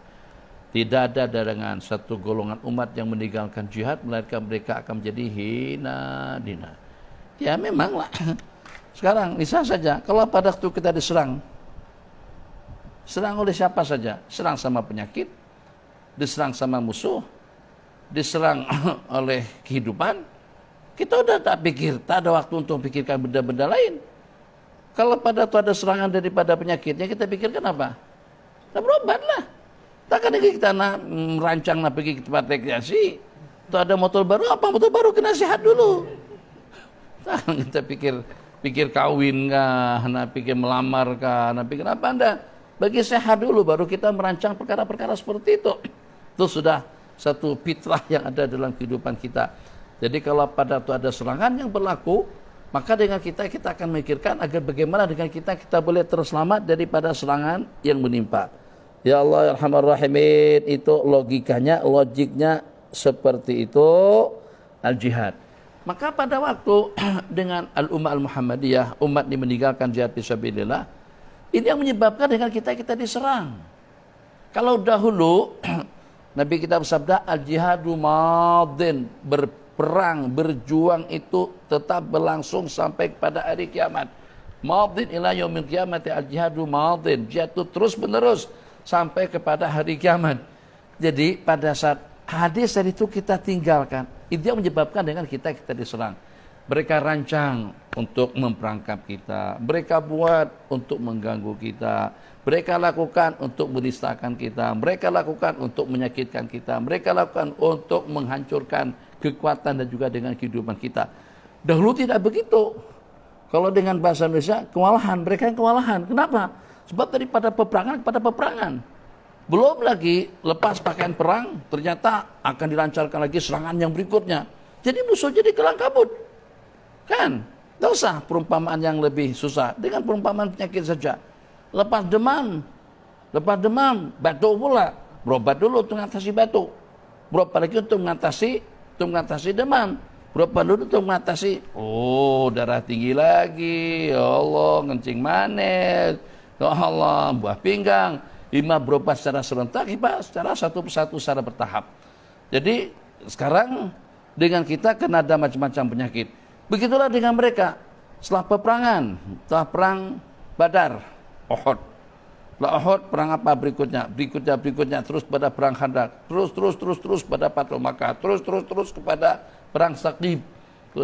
Tidak ada dengan satu golongan umat yang meninggalkan jihad, melainkan mereka akan menjadi hina dina. Ya memanglah. Sekarang misal saja, kalau pada waktu kita diserang oleh siapa saja, serang sama penyakit, diserang sama musuh, diserang oleh kehidupan, kita udah tak pikir, tak ada waktu untuk pikirkan benda-benda lain. Kalau pada waktu ada serangan daripada penyakitnya, kita pikirkan apa? Kita berobat lah. Takkan kita merancang pergi ke tempat rekreasi, itu ada motor baru, apa motor baru, kena sehat dulu. Takkan kita pikir kawin kah, pikir melamar kah, pikir apa anda? Bagi sehat dulu, baru kita merancang perkara-perkara seperti itu. Itu sudah satu fitrah yang ada dalam kehidupan kita. Jadi kalau pada waktu ada serangan yang berlaku, maka dengan kita akan memikirkan agar bagaimana dengan kita boleh terselamat daripada serangan yang menimpa. Ya Allah ya Arhamar Rahimin, itu logiknya seperti itu al-jihad. Maka pada waktu dengan al-ummah al-Muhammadiyah, umat ini meninggalkan jihad fisabilillah, ini yang menyebabkan dengan kita diserang. Kalau dahulu Nabi kita bersabda, al-jihadu madin, berperang, berjuang itu tetap berlangsung sampai kepada hari kiamat. Madin ila yaumil qiyamati, al-jihadu madin, jihad itu terus menerus sampai kepada hari kiamat. Jadi pada saat hadis dari itu kita tinggalkan, itu yang menyebabkan dengan kita diserang. Mereka rancang untuk memperangkap kita, mereka buat untuk mengganggu kita, mereka lakukan untuk menistakan kita, mereka lakukan untuk menyakitkan kita, mereka lakukan untuk menghancurkan kekuatan dan juga dengan kehidupan kita. Dahulu tidak begitu. Kalau dengan bahasa Indonesia, kewalahan, mereka yang kewalahan. Kenapa? Sebab daripada peperangan kepada peperangan. Belum lagi lepas pakaian perang, ternyata akan dilancarkan lagi serangan yang berikutnya. Jadi musuh jadi kelang kabut. Kan? Tidak usah perumpamaan yang lebih susah. Dengan perumpamaan penyakit saja. Lepas demam, batuk pula. Berobat dulu untuk mengatasi batuk. Berobat lagi untuk mengatasi demam. Berobat dulu untuk mengatasi, darah tinggi lagi. Ya Allah, ngencing manis. Ya Allah, buah pinggang. Ima berobat secara serentak, secara satu persatu, secara bertahap. Jadi sekarang dengan kita kena ada macam-macam penyakit. Begitulah dengan mereka. Setelah peperangan, setelah perang Badar, Uhud. Setelah Uhud, perang apa berikutnya? Berikutnya terus pada perang Khandaq, terus pada Fathul Makkah, terus kepada perang Saqif,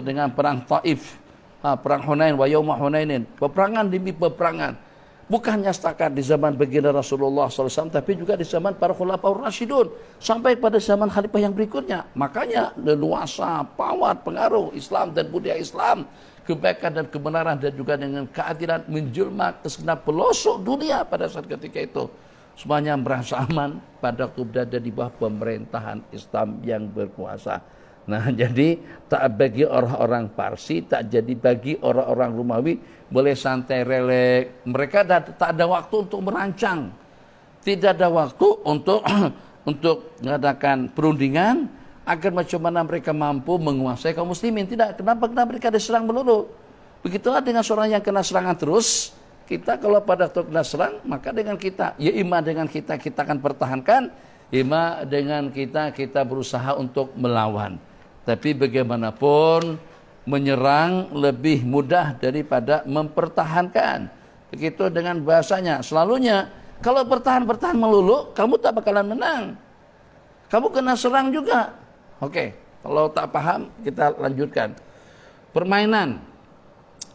dengan perang Taif, perang Hunain, wa yauma Hunainin. Peperangan demi peperangan. Bukannya setakat di zaman baginda Rasulullah SAW, tapi juga di zaman para khulafaur rasyidun, sampai pada zaman khalifah yang berikutnya. Makanya leluasa, pawat, pengaruh Islam dan budaya Islam, kebaikan dan kebenaran dan juga dengan keadilan menjelma ke segenap pelosok dunia pada saat ketika itu. Semuanya merasa aman pada waktu berada di bawah pemerintahan Islam yang berkuasa. Nah, jadi tak bagi orang-orang Parsi, tak jadi bagi orang-orang Romawi boleh santai relek. Mereka tak ada waktu untuk merancang, tidak ada waktu untuk mengadakan perundingan agar macam mana mereka mampu menguasai kaum muslimin. Tidak, kenapa mereka diserang melulu? Begitulah dengan seorang yang kena serangan terus. Kita kalau pada waktu kena serang, maka dengan kita, ya ima dengan kita akan pertahankan, ima dengan kita berusaha untuk melawan. Tapi bagaimanapun menyerang lebih mudah daripada mempertahankan. Begitu dengan bahasanya. Selalunya kalau bertahan melulu, kamu tak bakalan menang. Kamu kena serang juga. Oke, kalau tak paham kita lanjutkan. Permainan.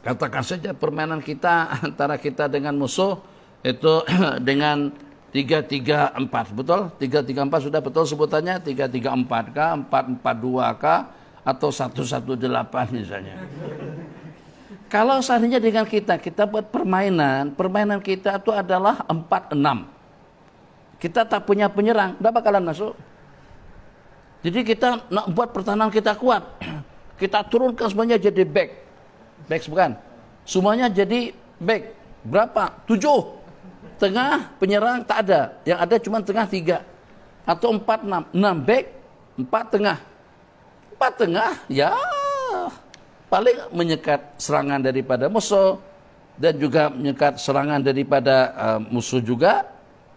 Katakan saja permainan kita antara kita dengan musuh itu dengan 3-3-4, betul? 3-3-4 sudah betul sebutannya? 3-3-4 kah? 4-4-2 kah? Atau 1-1-8 misalnya. Kalau seandainya dengan kita buat permainan kita itu adalah 4-6. Kita tak punya penyerang, tidak bakalan masuk. Jadi kita nak buat pertahanan kita kuat. Kita turunkan semuanya jadi back. Back bukan? Semuanya jadi back. Berapa? 7. Tengah penyerang tak ada, yang ada cuma tengah 3 atau 4-6, 6 back, 4 tengah, 4 tengah ya paling menyekat serangan daripada musuh dan juga menyekat serangan daripada musuh juga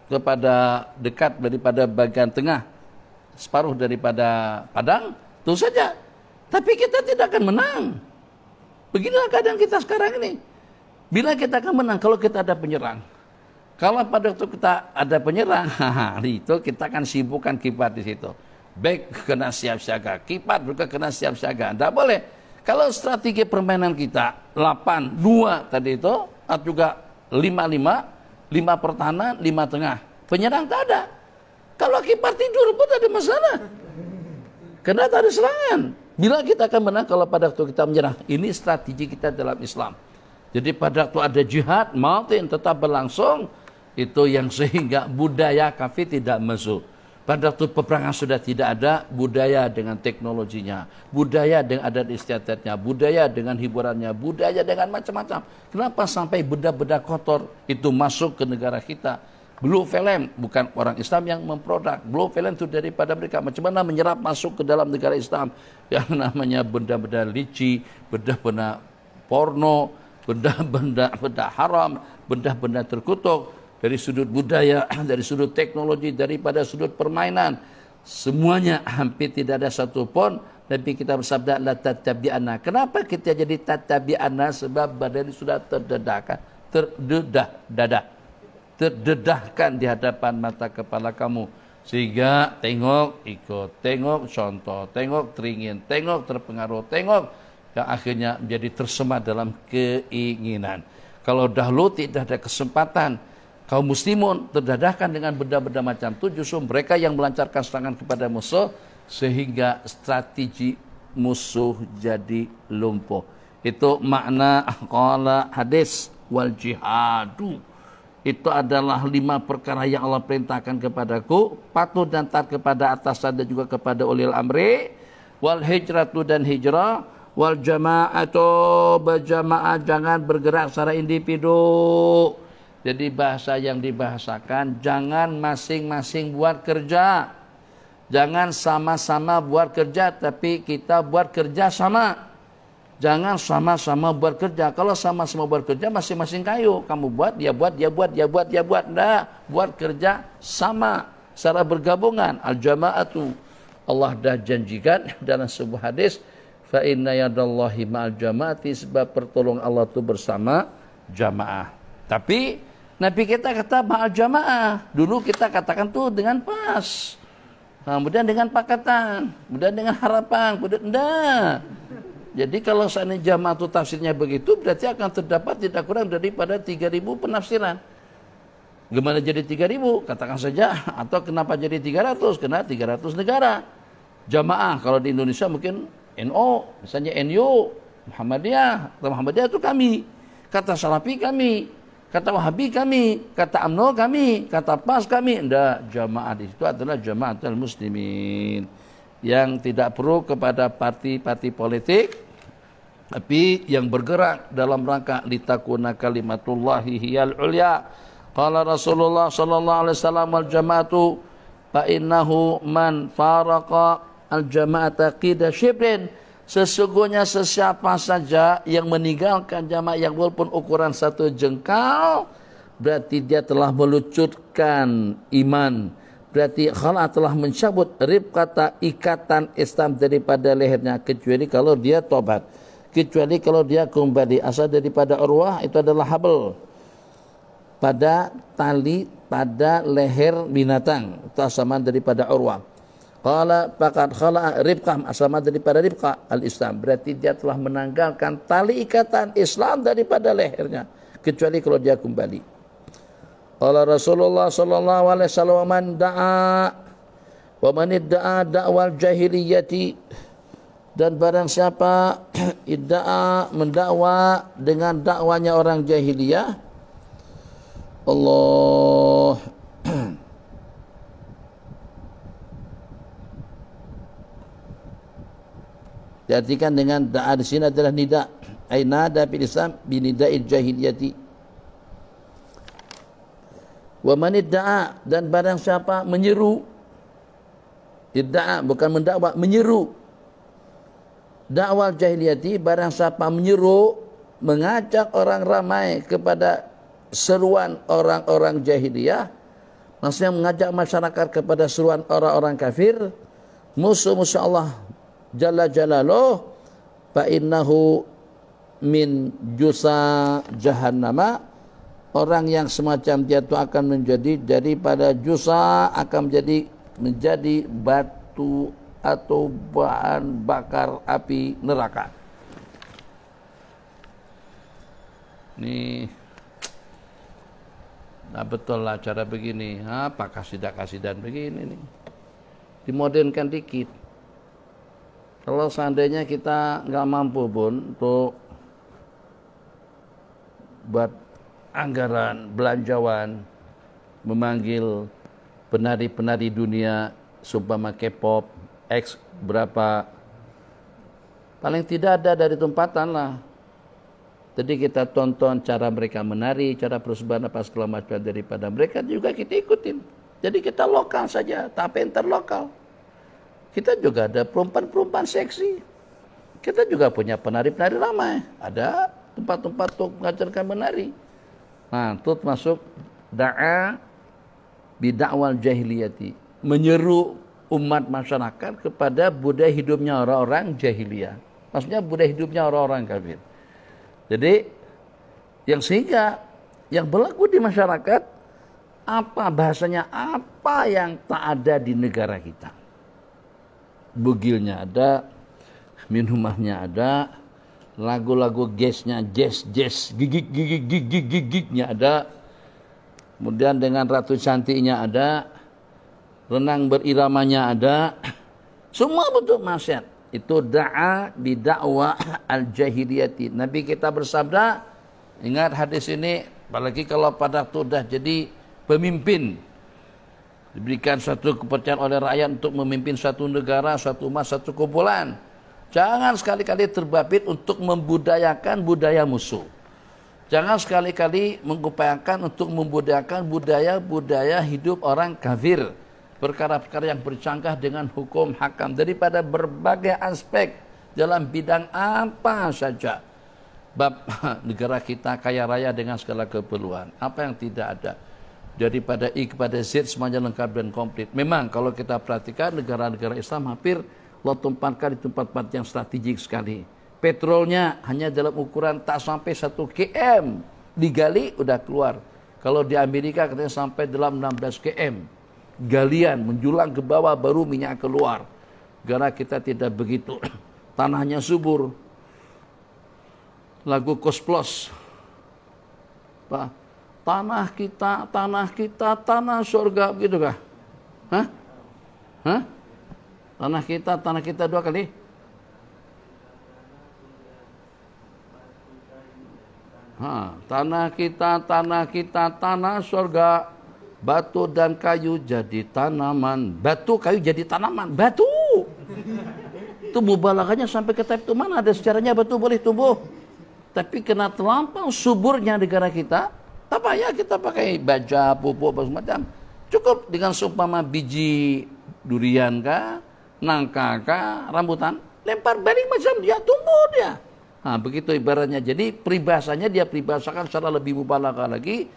kepada dekat daripada bagian tengah separuh daripada padang itu saja. Tapi kita tidak akan menang. Beginilah keadaan kita sekarang ini. Bila kita akan menang kalau kita ada penyerang. Kalau pada waktu kita ada penyerang, itu kita akan sibukkan kiper di situ. Back kena siap siaga, kiper juga kena siap siaga. Tidak boleh. Kalau strategi permainan kita 8-2 tadi itu, atau juga 5-5, 5 pertahanan, 5 tengah. Penyerang tak ada. Kalau kiper tidur pun ada masalah. Karena tak ada serangan. Bila kita akan menang kalau pada waktu kita menyerang. Ini strategi kita dalam Islam. Jadi pada waktu ada jihad, mautin tetap berlangsung. Itu yang sehingga budaya kafir tidak masuk. Pada waktu peperangan sudah tidak ada, budaya dengan teknologinya, budaya dengan adat istiadatnya, budaya dengan hiburannya, budaya dengan macam-macam. Kenapa sampai benda-benda kotor itu masuk ke negara kita? Blue film, bukan orang Islam yang memproduk. Blue film itu daripada mereka. Macam mana menyerap masuk ke dalam negara Islam? Yang namanya benda-benda licin, benda-benda porno, benda-benda haram, benda-benda terkutuk. Dari sudut budaya, dari sudut teknologi, daripada sudut permainan. Semuanya hampir tidak ada satu pun. Nabi kita bersabda, la tattabi'anna. Kenapa kita jadi tattabi'anna? Sebab badan sudah terdedahkan. Terdedahkan di hadapan mata kepala kamu. Sehingga tengok, ikut. Tengok, contoh. Tengok, teringin. Tengok, terpengaruh. Tengok. Yang akhirnya menjadi tersemat dalam keinginan. Kalau dahulu tidak ada kesempatan, kaum muslimun terdadahkan dengan benda-benda macam itu, justru mereka yang melancarkan serangan kepada musuh sehingga strategi musuh jadi lumpuh. Itu makna qala hadis wal jihadu. Itu adalah 5 perkara yang Allah perintahkan kepadaku, patuh dan taat kepada atasan dan juga kepada ulil amri, wal hijratu dan hijrah, wal jama'atu berjamaah, jangan bergerak secara individu. Jadi bahasa yang dibahasakan, jangan masing-masing buat kerja. Jangan sama-sama buat kerja, tapi kita buat kerja sama. Jangan sama-sama buat kerja. Kalau sama-sama buat kerja, masing-masing kayu. Kamu buat, dia buat, dia buat, dia buat, dia buat. Nah, buat kerja sama. Secara bergabungan. Al-jama'atu. Allah dah janjikan dalam sebuah hadis. Fa inna yadallahi ma'al jama'ati. Sebab pertolongan Allah itu bersama jamaah. Tapi Nabi kita kata ma'al jamaah. Dulu kita katakan tuh dengan pas. Kemudian dengan pakatan. Kemudian dengan harapan. Kemudian enggak. Jadi kalau seandainya jamaah itu tafsirnya begitu, berarti akan terdapat tidak kurang daripada 3.000 penafsiran. Gimana jadi 3.000? Katakan saja. Atau kenapa jadi 300? Karena 300 negara. Jamaah. Kalau di Indonesia mungkin NO. Misalnya NU. Muhammadiyah. Kata Muhammadiyah itu kami. Kata Salafi kami. Kata Wahabi kami, kata UMNO kami, kata PAS kami. Enggak, jamaah di situ adalah jamaatul muslimin. Yang tidak perlu kepada parti-parti politik, tapi yang bergerak dalam rangka litakuna kalimatullahi hiyal ulya. Qala Rasulullah sallallahu alaihi wasallam wal jamaatu fa innahu man faraqa al jamaata qida shibrin. Sesungguhnya sesiapa saja yang meninggalkan jamaah yang walaupun ukuran 1 jengkal, berarti dia telah melucutkan iman, berarti khala telah mencabut ribqata ikatan Islam daripada lehernya, kecuali kalau dia tobat, kecuali kalau dia kembali. Asal daripada urwah itu adalah habl, pada tali pada leher binatang, itu asaman daripada urwah. Qala faqad khala ribqah, asaman daripada ribqah al-Islam, berarti dia telah menanggalkan tali ikatan Islam daripada lehernya, kecuali kalau dia kembali. Qala Rasulullah sallallahu alaihi wasallam, man da'a wa man idda'a da'wal jahiliyati, dan barang siapa idda'a mendakwa dengan dakwanya orang jahiliyah, Allah diartikan dengan da'a di sini adalah nida, ai nada bil Islam bi nida'il jahiliyati. Wa man idda'a, dan barang siapa menyeru, idda'a bukan mendakwa, menyeru, dakwal jahiliyati, barang siapa menyeru, mengajak orang ramai kepada seruan orang-orang jahiliyah, maksudnya mengajak masyarakat kepada seruan orang-orang kafir, musuh-musuh Allah Jalla Jalaluh, fa innahu min jusa jahannama, orang yang semacam dia itu akan menjadi daripada jusa, akan menjadi batu atau bahan bakar api neraka. Nih, nah betul lah cara begini. Apa kasidah-kasidan begini nih, dimodernkan dikit. Kalau seandainya kita nggak mampu pun untuk buat anggaran belanjawan, memanggil penari-penari dunia, seumpama K-pop, X berapa, paling tidak ada dari tempatan lah. Jadi kita tonton cara mereka menari, cara persembahan apa segala macam daripada mereka juga kita ikutin. Jadi kita lokal saja, tapi interlokal. Kita juga ada perempuan-perempuan seksi. Kita juga punya penari-penari ramai. Ada tempat-tempat untuk mengajarkan menari. Nah, itu masuk da'a bidakwal jahiliyati, menyeru umat masyarakat kepada budaya hidupnya orang-orang jahiliyah. Maksudnya budaya hidupnya orang-orang kafir. Jadi sehingga yang berlaku di masyarakat, apa bahasanya, apa yang tak ada di negara kita. Bugilnya ada, minumannya ada, lagu-lagu jazznya, jazz, gigiknya ada, kemudian dengan ratu cantiknya ada, renang beriramanya ada, semua bentuk maksiat. Itu da'a bidakwa al-jahiliyati. Nabi kita bersabda, ingat hadis ini, apalagi kalau pada waktu sudah jadi pemimpin, diberikan satu kepercayaan oleh rakyat untuk memimpin satu negara, satu umat, satu kumpulan, jangan sekali-kali terbabit untuk membudayakan budaya musuh. Jangan sekali-kali mengupayakan untuk membudayakan budaya-budaya hidup orang kafir, perkara-perkara yang bercanggah dengan hukum hakam daripada berbagai aspek dalam bidang apa saja. Bab negara kita kaya raya dengan segala keperluan, apa yang tidak ada, daripada I kepada Z semuanya lengkap dan komplit. Memang kalau kita perhatikan negara-negara Islam hampir Allah tempatkan di tempat-tempat yang strategik sekali. Petrolnya hanya dalam ukuran tak sampai 1 km, digali udah keluar. Kalau di Amerika katanya sampai dalam 16 km, galian menjulang ke bawah baru minyak keluar. Negara kita tidak begitu, tanahnya subur. Lagu Kosplos, Pak, tanah kita, tanah surga, begitu kah? Hah? Tanah kita 2 kali. Tanah kita, tanah surga, batu dan kayu jadi tanaman. Batu, kayu jadi tanaman. Batu. Itu mubalaghahnya sampai ke tahap itu mana ada sejarahnya batu boleh tumbuh. Tapi kena terlampau suburnya negara kita, tak payah kita pakai baja, pupuk, apa semacam. Cukup dengan seumpama biji durian kah, nangka kah, rambutan, lempar balik macam dia tumbuh dia. Begitu ibaratnya. Jadi peribahasanya dia peribahasakan secara lebih mubalaghah lagi.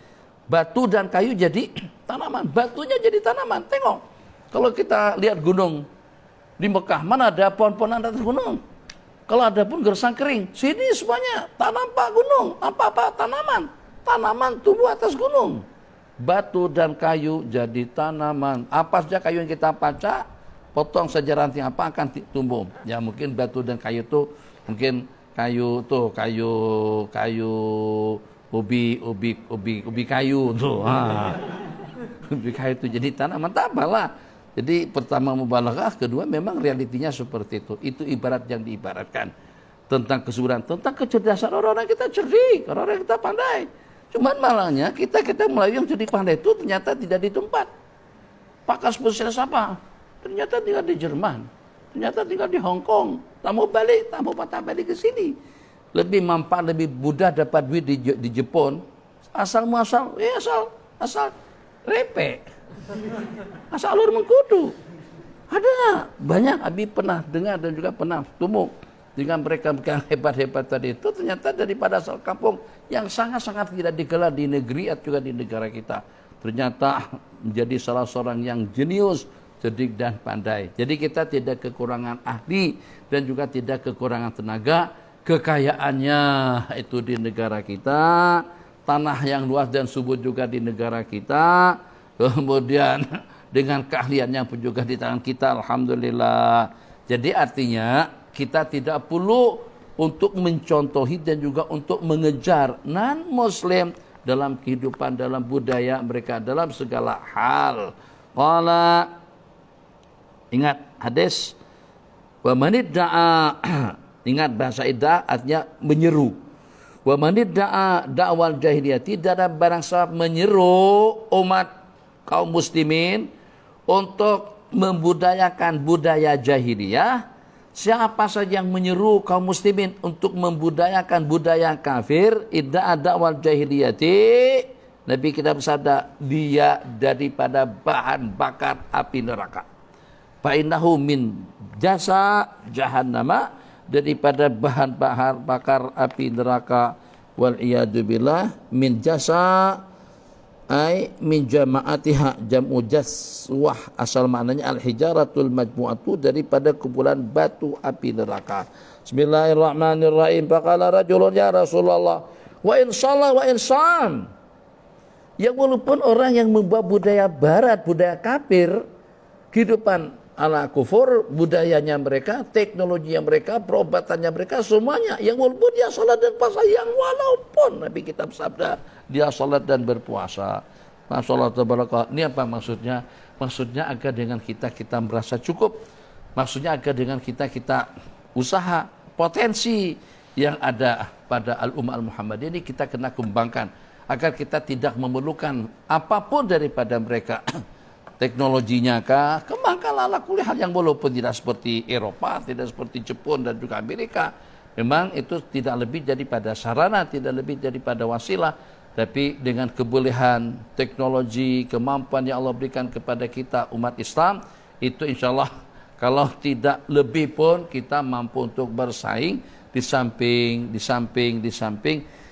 Batu dan kayu jadi tanaman. Batunya jadi tanaman. Tengok. Kalau kita lihat gunung di Mekah, mana ada pohon-pohonan atas gunung? Kalau ada pun gersang kering. Sini semuanya tak nampak gunung. Apa-apa tanaman. Tanaman tumbuh atas gunung. Batu dan kayu jadi tanaman. Apa saja kayu yang kita pacak, potong saja ranting apa akan tumbuh. Ya mungkin batu dan kayu itu mungkin kayu ubi kayu tuh. Ubi kayu itu jadi tanaman, tak apalah. Jadi pertama mubalaghah, kedua memang realitinya seperti itu. Itu ibarat yang diibaratkan tentang kesuburan, tentang kecerdasan orang-orang kita cerdik, orang-orang kita pandai. Cuman malahnya kita Melayu yang cerdik pandai itu ternyata tidak di tempat. Pakar spesialis apa? Ternyata tinggal di Jerman, ternyata tinggal di Hong Kong. Tak mau patah balik ke sini. Lebih mampat, lebih mudah dapat duit di Jepun. Asal repek. Asal alur mengkudu. Ada banyak Abi pernah dengar dan juga pernah tumbuh dengan mereka yang hebat-hebat tadi itu ternyata daripada asal kampung yang sangat-sangat tidak digelar di negeri atau juga di negara kita. Ternyata menjadi salah seorang yang jenius, cerdik dan pandai. Jadi kita tidak kekurangan ahli dan juga tidak kekurangan tenaga. Kekayaannya itu di negara kita, tanah yang luas dan subur juga di negara kita. Kemudian dengan keahliannya pun juga di tangan kita, alhamdulillah. Jadi artinya kita tidak perlu untuk mencontohi dan juga untuk mengejar non-muslim dalam kehidupan, dalam budaya mereka, dalam segala hal. Qala, ingat hadis, wa manidda'a, ingat bahasa idda artinya menyeru. Wa manidda'a da'wal jahiliyah, tidak ada barang siapa menyeru umat kaum muslimin untuk membudayakan budaya jahiliyah. Siapa saja yang menyeru kaum muslimin untuk membudayakan budaya kafir, idda'a da'wal jahiliyati, Nabi kita bersabda, dia daripada bahan bakar api neraka. Fa innahu min jasa jahannama, daripada bahan bakar api neraka. Wal iyadu billah, min jasa ay min jama'atiha, jam'u jaswah, asal maknanya al-hijaratul majmu'atu, daripada kumpulan batu api neraka. Bismillahirrahmanirrahim. Faqala rajulun ya Rasulullah, wa in shalla wa in sham. Ya walaupun orang yang membawa budaya barat, budaya kafir, kehidupan ala kufur, budayanya mereka, teknologinya mereka, perobatannya mereka, semuanya, yang walaupun dia salat dan puasa, yang walaupun Nabi kita bersabda dia salat dan berpuasa. Masyaallah tabarakallah. Ini apa maksudnya? Maksudnya agar dengan kita merasa cukup. Maksudnya agar dengan kita usaha potensi yang ada pada al-ummah al-Muhammadiyah ini kita kena kembangkan agar kita tidak memerlukan apapun daripada mereka. Teknologinya kah, kembangkanlah ala kulli hal, yang walaupun tidak seperti Eropa, tidak seperti Jepun dan juga Amerika. Memang itu tidak lebih daripada sarana, tidak lebih daripada wasilah, tapi dengan kebolehan teknologi, kemampuan yang Allah berikan kepada kita umat Islam, itu insyaallah kalau tidak lebih pun kita mampu untuk bersaing. Di samping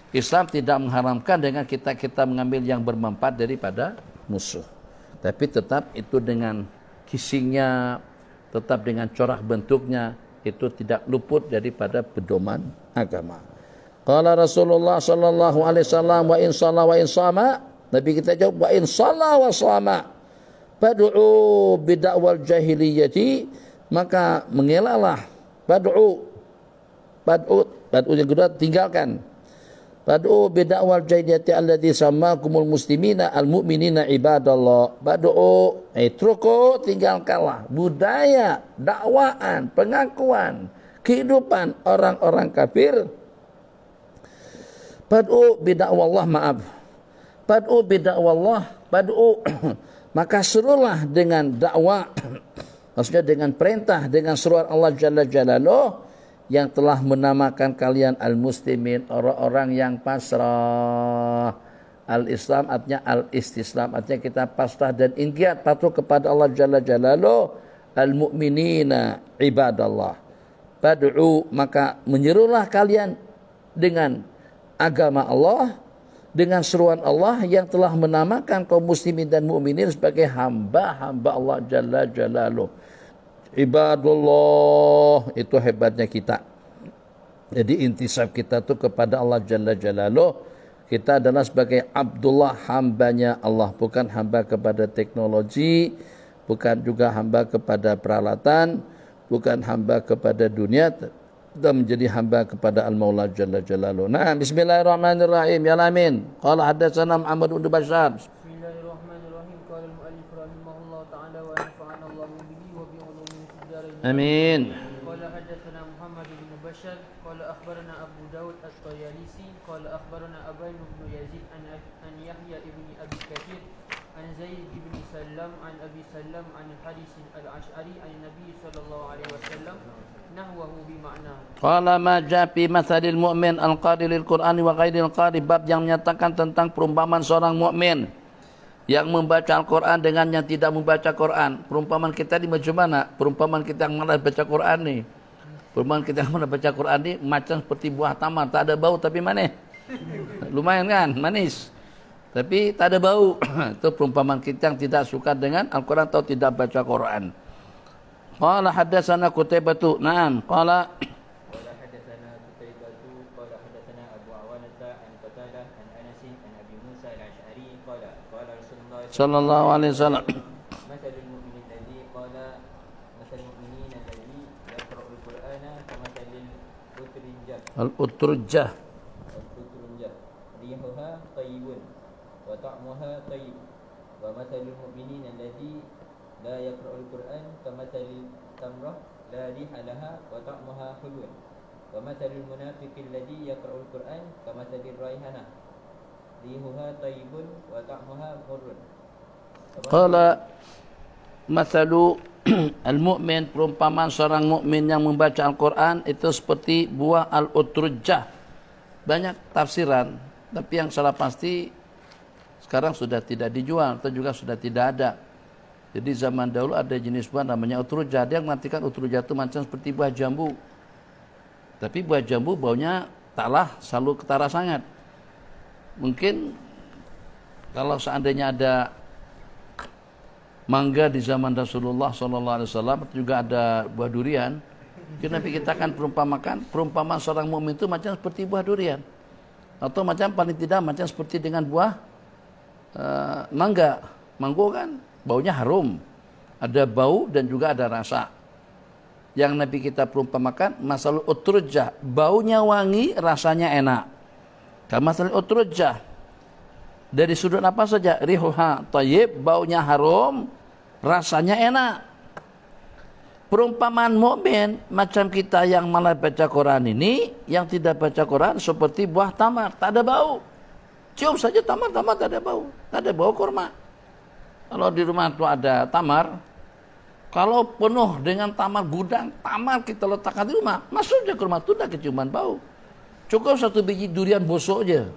Islam tidak mengharamkan dengan kita mengambil yang bermanfaat daripada musuh. Tapi tetap itu dengan kissingnya, tetap dengan corak bentuknya, itu tidak luput daripada pedoman agama. Qala Rasulullah sallallahu alaihi wasallam, wa in shalla wa in shama. Nabi kita jawab, wa in shalla wa shama, fad'u bid'awal jahiliyati, maka mengelaklah, bad'u yang kedua tinggalkan, bad'u bid'awal jahiliyati alladhi sammakumul muslimina al-mu'minina ibadallah. Bad'u, truko, tinggalkanlah budaya, dakwaan, pengakuan, kehidupan orang-orang kafir. Bad'u bid'awallah, bad'u bid'awallah, bad'u maka serulah dengan dakwah, maksudnya dengan perintah, dengan seruan Allah Jalla Jalaluh yang telah menamakan kalian al-muslimin, orang-orang yang pasrah. Al-Islam artinya al-istislam, artinya kita pasrah dan inqiyad, patuh kepada Allah Jalla Jalaluh. Al-mu'minina ibadallah. Bad'u, maka menyerulah kalian dengan agama Allah, dengan seruan Allah yang telah menamakan kaum muslimin dan mukminin sebagai hamba-hamba Allah Jalla Jalaluh. Ibadullah, itu hebatnya kita. Jadi intisab kita tu kepada Allah Jalla Jalaluh. Kita adalah sebagai Abdullah, hambanya Allah, bukan hamba kepada teknologi, bukan juga hamba kepada peralatan, bukan hamba kepada dunia. Kita menjadi hamba kepada Al-Maula Jalla Jalaluh. Nah, bismillahirrahmanirrahim. Ya amin. Qala hadatsana Muhammad bin Bashar. Bismillahirrahmanirrahim. Qala al-mu'allif rahimahullah ta'ala wa nafa'ana Allah bihi wa bi ulumihi fid dharain. Amin. Qala hadatsana Muhammad bin Bashar qala akhbarana Abu Daud at-Tayalisi qala akhbarana Aban bin Yazid an Yahya ibn Abi Kathir an Zaid ibn Sallam an Abi Sallam an Haris al-Ash'ari an Nabi sallallahu alaihi wasallam nahwahu bi ma'na. Qala ma jaa fi mathalil mu'min al-qari lil Qur'ani wa ghairil qari, bab yang menyatakan tentang perumpamaan seorang mukmin yang membaca Al-Quran dengan yang tidak membaca Quran. Perumpamaan kita ini macam mana? Perumpamaan kita yang malas baca Quran ni. Perumpamaan kita yang malas baca Quran ni macam seperti buah tamar, tak ada bau tapi manis. Lumayan kan, manis. Tapi tak ada bau. Itu perumpamaan kita yang tidak suka dengan Al-Quran atau tidak baca Quran. Qala hadatsana Qutaibah. Naam, qala حدثنا قتيبة قال حدثنا أبو عوانة عن قتادة عن أنس عن أبي موسى الأشعري قال قال رسول الله sallallahu alaihi wasallam. مثل المؤمن الذي قال مثل المؤمنين الذي يقرأ القرآن كمثل Al-Utrujah. ريحها طيب وطعمها طيب ومثل المؤمنين الذي لا يقرأ القرآن كمثل التمرة لا ريح لها وطعمها حلو ومثل المنافق الذي يقرأ القرآن كمثل الريحانة ريحها طيب وطعمها مر. Qala mathalu al-mu'min, perumpamaan seorang mukmin yang membaca Al-Quran itu seperti buah al-utrujah. Banyak tafsiran, tapi yang salah pasti sekarang sudah tidak dijual atau juga sudah tidak ada. Jadi zaman dahulu ada jenis buah namanya utrujah. Dia mengatakan utrujah itu macam seperti buah jambu. Tapi buah jambu baunya taklah selalu ketara sangat. Mungkin kalau seandainya ada mangga di zaman Rasulullah SAW, juga ada buah durian, Nabi kita akan perumpamaan seorang mukmin itu macam seperti buah durian, atau macam paling tidak macam seperti dengan buah mangga. Manggo kan baunya harum, ada bau dan juga ada rasa. Yang Nabi kita perumpamakan masalah utrujah, baunya wangi, rasanya enak. Masalah utrujah dari sudut apa saja, rihuha thayyib, baunya harum, rasanya enak. Perumpamaan mukmin macam kita yang malah baca Quran ini, yang tidak baca Quran seperti buah tamar, tak ada bau. Cium saja tamar tak ada bau, tak ada bau kurma. Kalau di rumah itu ada tamar, kalau penuh dengan tamar, gudang tamar kita letakkan di rumah, masuk aja ke rumah itu dah keciuman bau. Cukup satu biji durian busuk aja.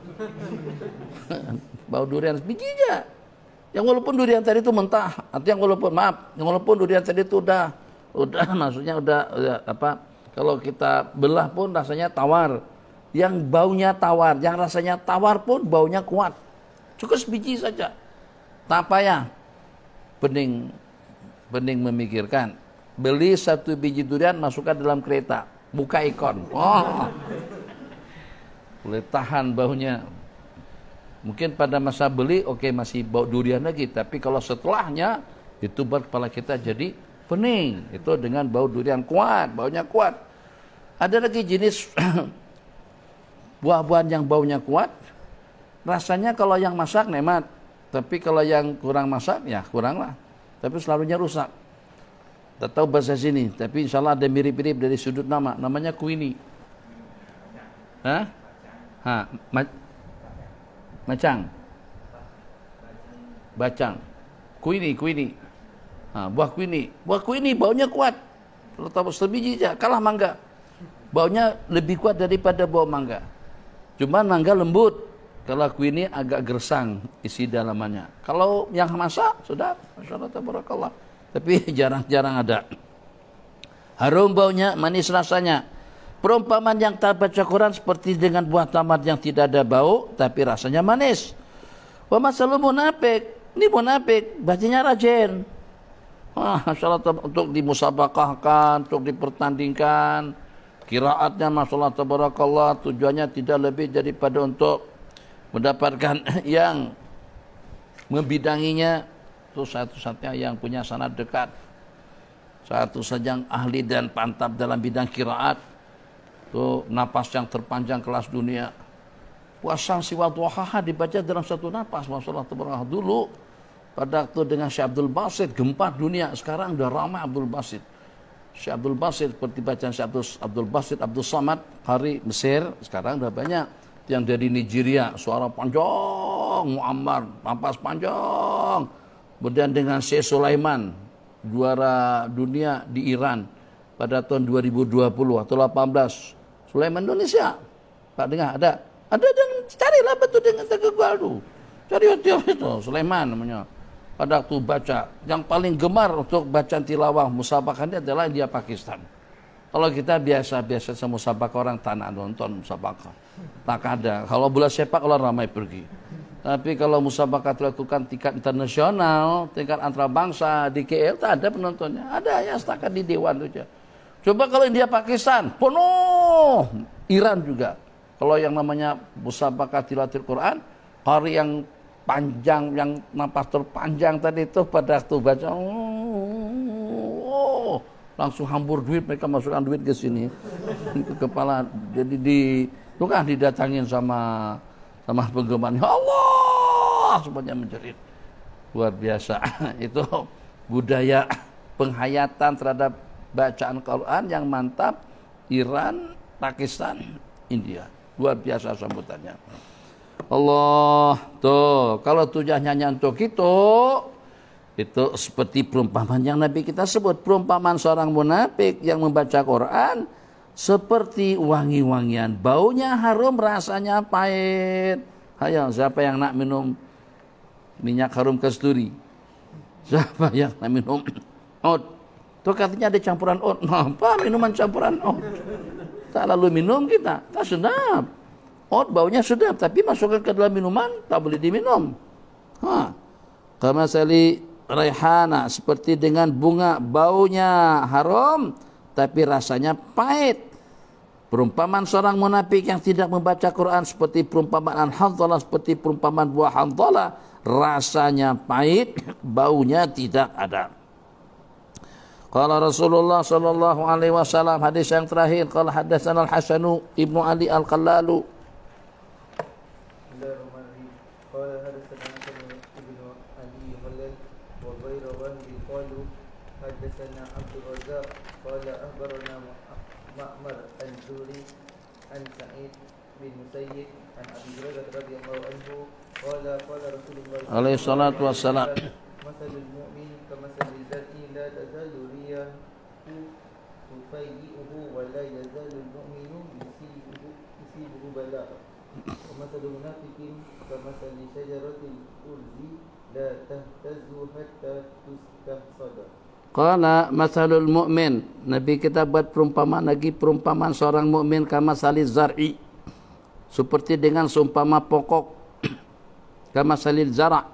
Bau durian biji aja. Yang walaupun durian tadi itu mentah, atau yang walaupun durian tadi itu udah maksudnya udah apa? Kalau kita belah pun rasanya tawar. Yang baunya tawar, yang rasanya tawar pun baunya kuat. Cukup sebiji saja. Tak payah bening memikirkan. Beli satu biji durian, masukkan dalam kereta, buka ikon. Oh. Boleh tahan baunya. Mungkin pada masa beli masih bau durian lagi, tapi kalau setelahnya itu buat kepala kita jadi pening. Itu dengan bau durian kuat, baunya kuat. Ada lagi jenis buah-buahan yang baunya kuat, rasanya kalau yang masak nikmat, tapi kalau yang kurang masak ya kuranglah, tapi selalunya rusak. Tak tahu bahasa sini, tapi insyaallah ada mirip-mirip dari sudut nama, namanya kuini. Bacang. Kuini. Buah kuini baunya kuat. Kalau tahu sebiji aja kalah mangga. Baunya lebih kuat daripada bau mangga. Cuman mangga lembut. Kalau kuini agak gersang isi dalamannya. Kalau yang masak sudah masyaallah tabarakallah. Tapi jarang-jarang ada. Harum baunya, manis rasanya. Perumpamaan yang tak baca Quran seperti dengan buah tamat yang tidak ada bau tapi rasanya manis. Wa masalul munafik, ini munafik bacanya rajin. Masalah untuk dimusabaqahkan, untuk dipertandingkan. Qiraatnya masalah tabarakallah, tujuannya tidak lebih daripada untuk mendapatkan yang membidanginya. Itu satu-satunya yang punya sanad dekat, satu saja yang ahli dan pantap dalam bidang qiraat. Itu napas yang terpanjang kelas dunia. Puasang siwa duhaha dibaca dalam satu napas. Masalah tabarakallah dulu pada waktu dengan Syekh Abdul Basit gempa dunia. Sekarang udah ramai Abdul Basit. Syekh Abdul Basit seperti bacaan Syekh Abdul Basit Abdul Samad Qari Mesir. Sekarang udah banyak yang dari Nigeria, suara panjang, Muammar, napas panjang. Kemudian dengan Syekh Sulaiman, juara dunia di Iran pada tahun 2020 atau 18. Sulaiman Indonesia. Pak dengar ada dan carilah betul dengan Google tuh. Cari itu Sulaiman namanya. Pada waktu baca, yang paling gemar untuk bacaan tilawah musabaqahnya adalah India Pakistan. Kalau kita biasa-biasa sama musabaqah orang tanah nonton musabaqah. Tak ada. Kalau bola sepak orang ramai pergi. Tapi kalau musabaqah dilakukan tingkat internasional, tingkat antarabangsa di KL tak ada penontonnya. Ada ya setakat di dewan saja. Coba kalau India Pakistan penuh. Iran juga. Kalau yang namanya musabaqah tilawatil Quran, hari yang panjang, yang napas terpanjang tadi itu pada waktu baca, langsung hambur duit, mereka masukkan duit ke sini, ke kepala. Jadi itu kan didatangin sama penggemarnya, Allah semuanya menjerit. Luar biasa. Itu budaya penghayatan terhadap bacaan Quran yang mantap. Iran, Pakistan, India. Luar biasa sambutannya. Allah tuh, kalau tujuannya untuk itu seperti perumpamaan yang Nabi kita sebut, perumpamaan seorang munafik yang membaca Quran seperti wangi-wangian, baunya harum, rasanya pahit. Ayo, siapa yang nak minum minyak harum kasturi? Siapa yang nak minum oat? Tuh katanya ada campuran oat. Apa minuman campuran oat? Tak lalu minum kita, tak sedap. Oat baunya sedap, tapi masukkan ke dalam minuman tak boleh diminum. Kamasali raihana, seperti dengan bunga, baunya harum tapi rasanya pahit. Perumpamaan seorang munafik yang tidak membaca Quran seperti perumpamaan hanzalah, seperti perumpamaan buah hanzalah, rasanya pahit, baunya tidak ada. Qala Rasulullah sallallahu alaihi wasallam, hadis yang terakhir, qala hadatsana Al-Hasanu Ibnu Ali Al-Qallalu. حدثنا عبد الرزاق قال أخبرنا معمر الزهري عن سعيد بن مسيب عن أبي هريرة رضي الله عنه قال قال رسول الله عليه الصلاة والسلام مثل المؤمن كمثل الزرع لا تزال رياح تفيئه ولا يزال المؤمن يصيبه بلاء ومثل المنافق كمثل شجرة الأرز لا تهتز حتى تستحصد. Qala masalul mu'min, Nabi kita buat perumpamaan lagi, perumpamaan seorang mukmin kama salil zar'i, seperti dengan seumpama pokok, kama salil zara',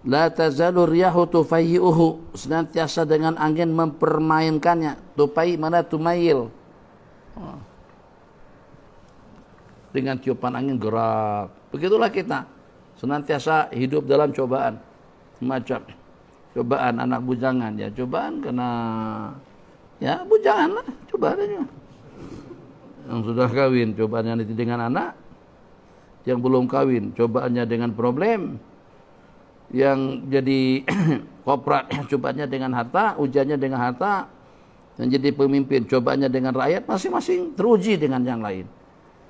la tazalu riyahu tufayyi'uhu, senantiasa dengan angin mempermainkannya. Tufai mana tumayil, dengan tiupan angin gerak. Begitulah kita senantiasa hidup dalam cobaan, semacam cobaan anak bujangan, ya cobaan kena, ya bujangan lah, cobaan aja. Yang sudah kawin cobaannya nanti dengan anak, yang belum kawin cobaannya dengan problem, yang jadi koprat cobaannya dengan harta, ujiannya dengan harta, yang jadi pemimpin cobaannya dengan rakyat, masing-masing teruji dengan yang lain.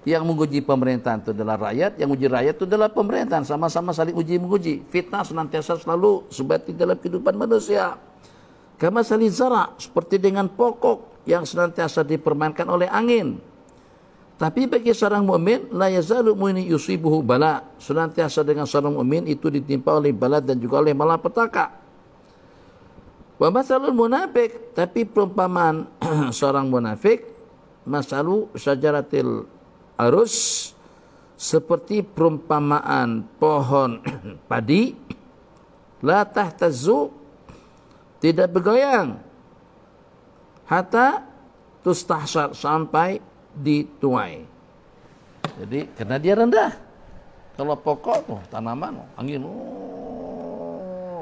Yang menguji pemerintahan itu adalah rakyat, yang uji rakyat itu adalah pemerintahan, sama-sama saling uji menguji. Fitnah senantiasa selalu sebati dalam kehidupan manusia. Kama salizara, seperti dengan pokok yang senantiasa dipermainkan oleh angin. Tapi bagi seorang mukmin, la yazalu mu'min yusibuhu bala, senantiasa dengan seorang mukmin itu ditimpa oleh bala dan juga oleh malapetaka. Wa masalul munafik, tapi perumpamaan seorang munafik masalu syajaratil arus, seperti perumpamaan pohon padi, la tahtazzu, tidak bergoyang, hatta tustahsar, sampai dituai. Jadi karena dia rendah. Kalau pokok tuh tanaman angin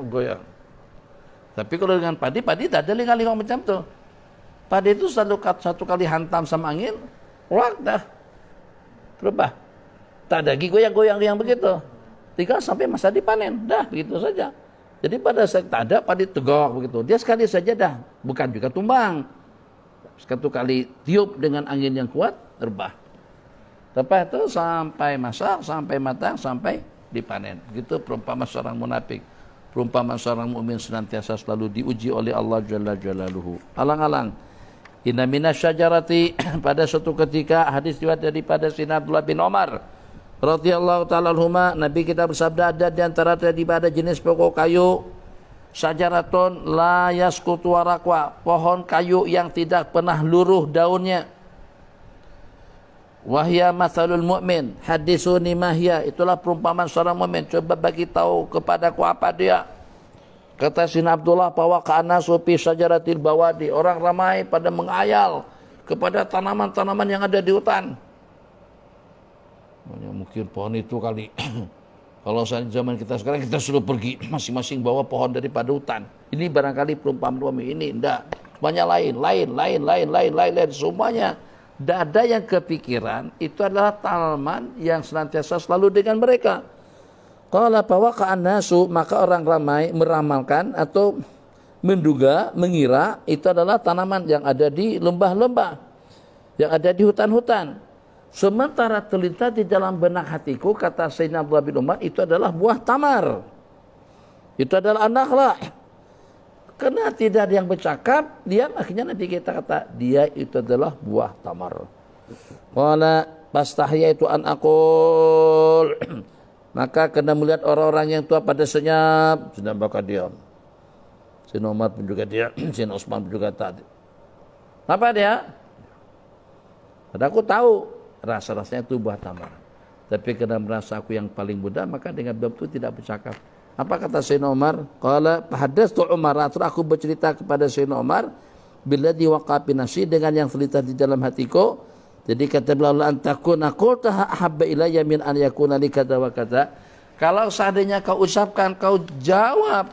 goyang. Tapi kalau dengan padi tak ada lingkang-lingkang macam tuh. Padi itu satu kali hantam sama angin, dah berubah. Tak ada lagi goyang-goyang yang begitu. Tinggal sampai masa dipanen, dah begitu saja. Jadi pada saat tak ada padi tegak begitu. Dia sekali saja dah, bukan juga tumbang. Satu kali tiup dengan angin yang kuat, terbah. Lepas itu sampai masak, sampai matang, sampai dipanen. Begitu perumpamaan seorang munafik. Perumpamaan seorang mukmin senantiasa selalu diuji oleh Allah Jalla Jalaluhu. Alang-alang. Inna minasyajarati, pada suatu ketika hadis riwayat daripada Sayyidina Abdullah bin Umar radhiyallahu ta'ala anhuma, Nabi kita bersabda, ada di antara daripada jenis pokok kayu syajaratun la yasqutu waraqwa, pohon kayu yang tidak pernah luruh daunnya. Wahya mathalul mu'min hadisuni mahya, itulah perumpamaan seorang mukmin, coba bagi tahu kepadaku apa dia. Kata Sayyidina Abdullah, bahwa kana supi syajaratil bawadi, orang ramai pada mengayal kepada tanaman-tanaman yang ada di hutan. Mungkin pohon itu kali kalau saat zaman kita sekarang kita suruh pergi masing-masing bawa pohon daripada hutan. Ini barangkali perumpamaan ini enggak. Semuanya lain, semuanya. Tidak ada yang kepikiran itu adalah tanaman yang senantiasa selalu dengan mereka. Qala fawaqa'an nasu, maka orang ramai meramalkan atau menduga, mengira itu adalah tanaman yang ada di lembah-lembah, yang ada di hutan-hutan. Sementara terlintas di dalam benak hatiku, kata Sayyidina Abdullah bin Umar, itu adalah buah tamar. Itu adalah an-nakhlah. Karena tidak ada yang bercakap, dia akhirnya nanti kita kata dia itu adalah buah tamar. Qala pastahya itu an aqul. Maka kena melihat orang-orang yang tua pada senyap, sedang bakal diam. Sayyidina Umar pun juga diam, Sayyidina Utsman pun juga tadi. Apa dia? Padahal aku tahu rasa-rasanya itu buah tamar. Tapi karena merasa aku yang paling muda, maka dengan bab itu tidak bercakap. Apa kata Sayyidina Umar? Qala haddatsu Umar, terus aku bercerita kepada Sayyidina Umar billadzi waqa'a fi nafsi, dengan yang terlintas di dalam hatiku. Jadi kata beliau, antakun aku tahabba ilayya min an yakuna li kadza wa kadza. Kalau seandainya kau ucapkan, kau jawab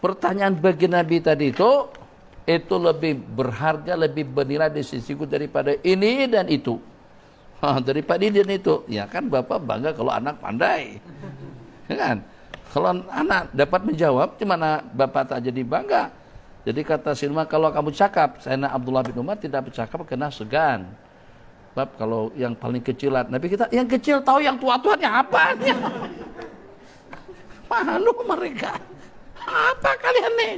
pertanyaan bagi Nabi tadi itu lebih berharga, lebih bernilai di sisiku daripada ini dan itu. Daripada ini dan itu. Ya kan Bapak bangga kalau anak pandai. Ya kan? Kalau anak dapat menjawab, gimana Bapak tak jadi bangga? Jadi kata Silma, kalau kamu cakap, Sayyidina Abdullah bin Umar tidak bercakap kena segan. Sebab kalau yang paling kecilan, Nabi kita yang kecil tahu yang tua-tuanya apa? Malu mereka. Apa kalian nih?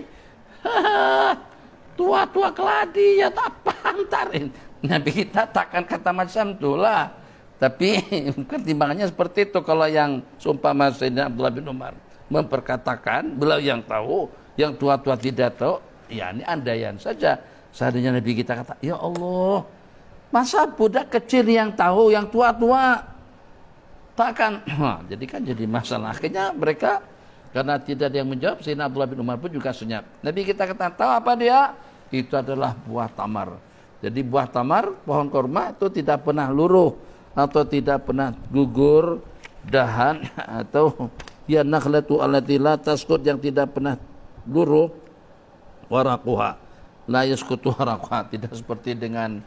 Tua-tua keladi ya tak pantarin. Nabi kita takkan kata macam itulah. Tapi pertimbangannya seperti itu. Kalau yang seumpama Sayyidina Abdullah bin Umar memperkatakan, beliau yang tahu, yang tua-tua tidak tahu, ya ini andaian saja. Seandainya Nabi kita kata, ya Allah, masa budak kecil yang tahu, yang tua-tua takkan. Jadi kan jadi masalah. Akhirnya mereka, karena tidak ada yang menjawab, Sayyidina Abdullah bin Umar pun juga senyap. Nabi kita kata, tahu apa dia? Itu adalah buah tamar. Jadi buah tamar, pohon korma itu tidak pernah luruh atau tidak pernah gugur dahan, atau ya nakhlatu allati la tasqut, yang tidak pernah luruh waraquha, la yasqutu waraquha, tidak seperti dengan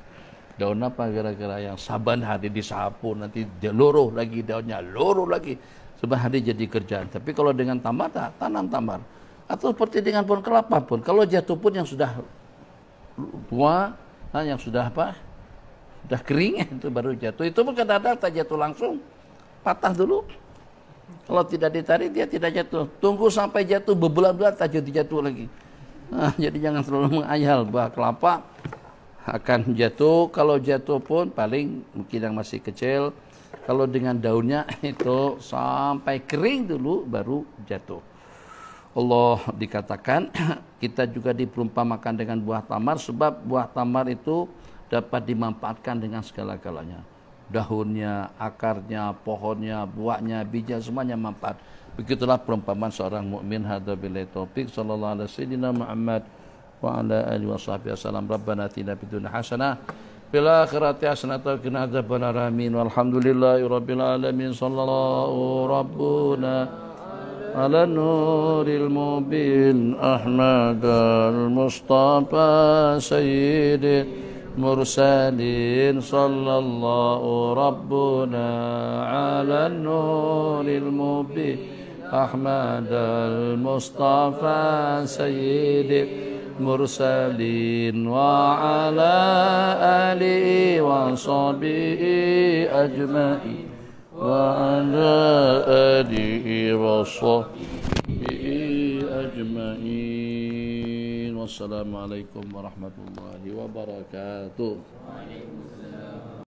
daun apa kira-kira yang saban hari disapu nanti dia luruh lagi daunnya, luruh lagi saban hari jadi kerjaan. Tapi kalau dengan tamar, tanam tamar, atau seperti dengan pohon kelapa pun, kalau jatuh pun yang sudah tua, yang sudah apa, sudah kering itu baru jatuh. Itu pun kadang-kadang tak jatuh langsung, patah dulu. Kalau tidak ditarik dia tidak jatuh. Tunggu sampai jatuh berbulan-bulan tak jatuh lagi. Jadi jangan terlalu mengayal bahwa kelapa akan jatuh. Kalau jatuh pun paling mungkin yang masih kecil. Kalau dengan daunnya itu sampai kering dulu baru jatuh. Allah dikatakan kita juga diperumpamakan dengan buah tamar, sebab buah tamar itu dapat dimanfaatkan dengan segala-galanya. Daunnya, akarnya, pohonnya, buahnya, bijinya, semuanya manfaat. Begitulah perumpamaan seorang mukmin. Hadza billahi taufik. Sallallahu alaihi wasallam Muhammad wa ala alihi washabihi wasallam. Rabbana atina fid dunya hasanah fil akhirati hasanah wa qina adzabannar. Amin. Walhamdulillahi rabbil alamin. Sallallahu rabbuna ala nuril mubin Ahmad al-Mustafa sayyidil مرسلين صلى الله ربنا على النور المبين أحمد المصطفى سيد المرسلين وعلى آله وصحبه أجمعين وعلى آله وصحبه أجمعين. Wassalamualaikum warahmatullahi wabarakatuh.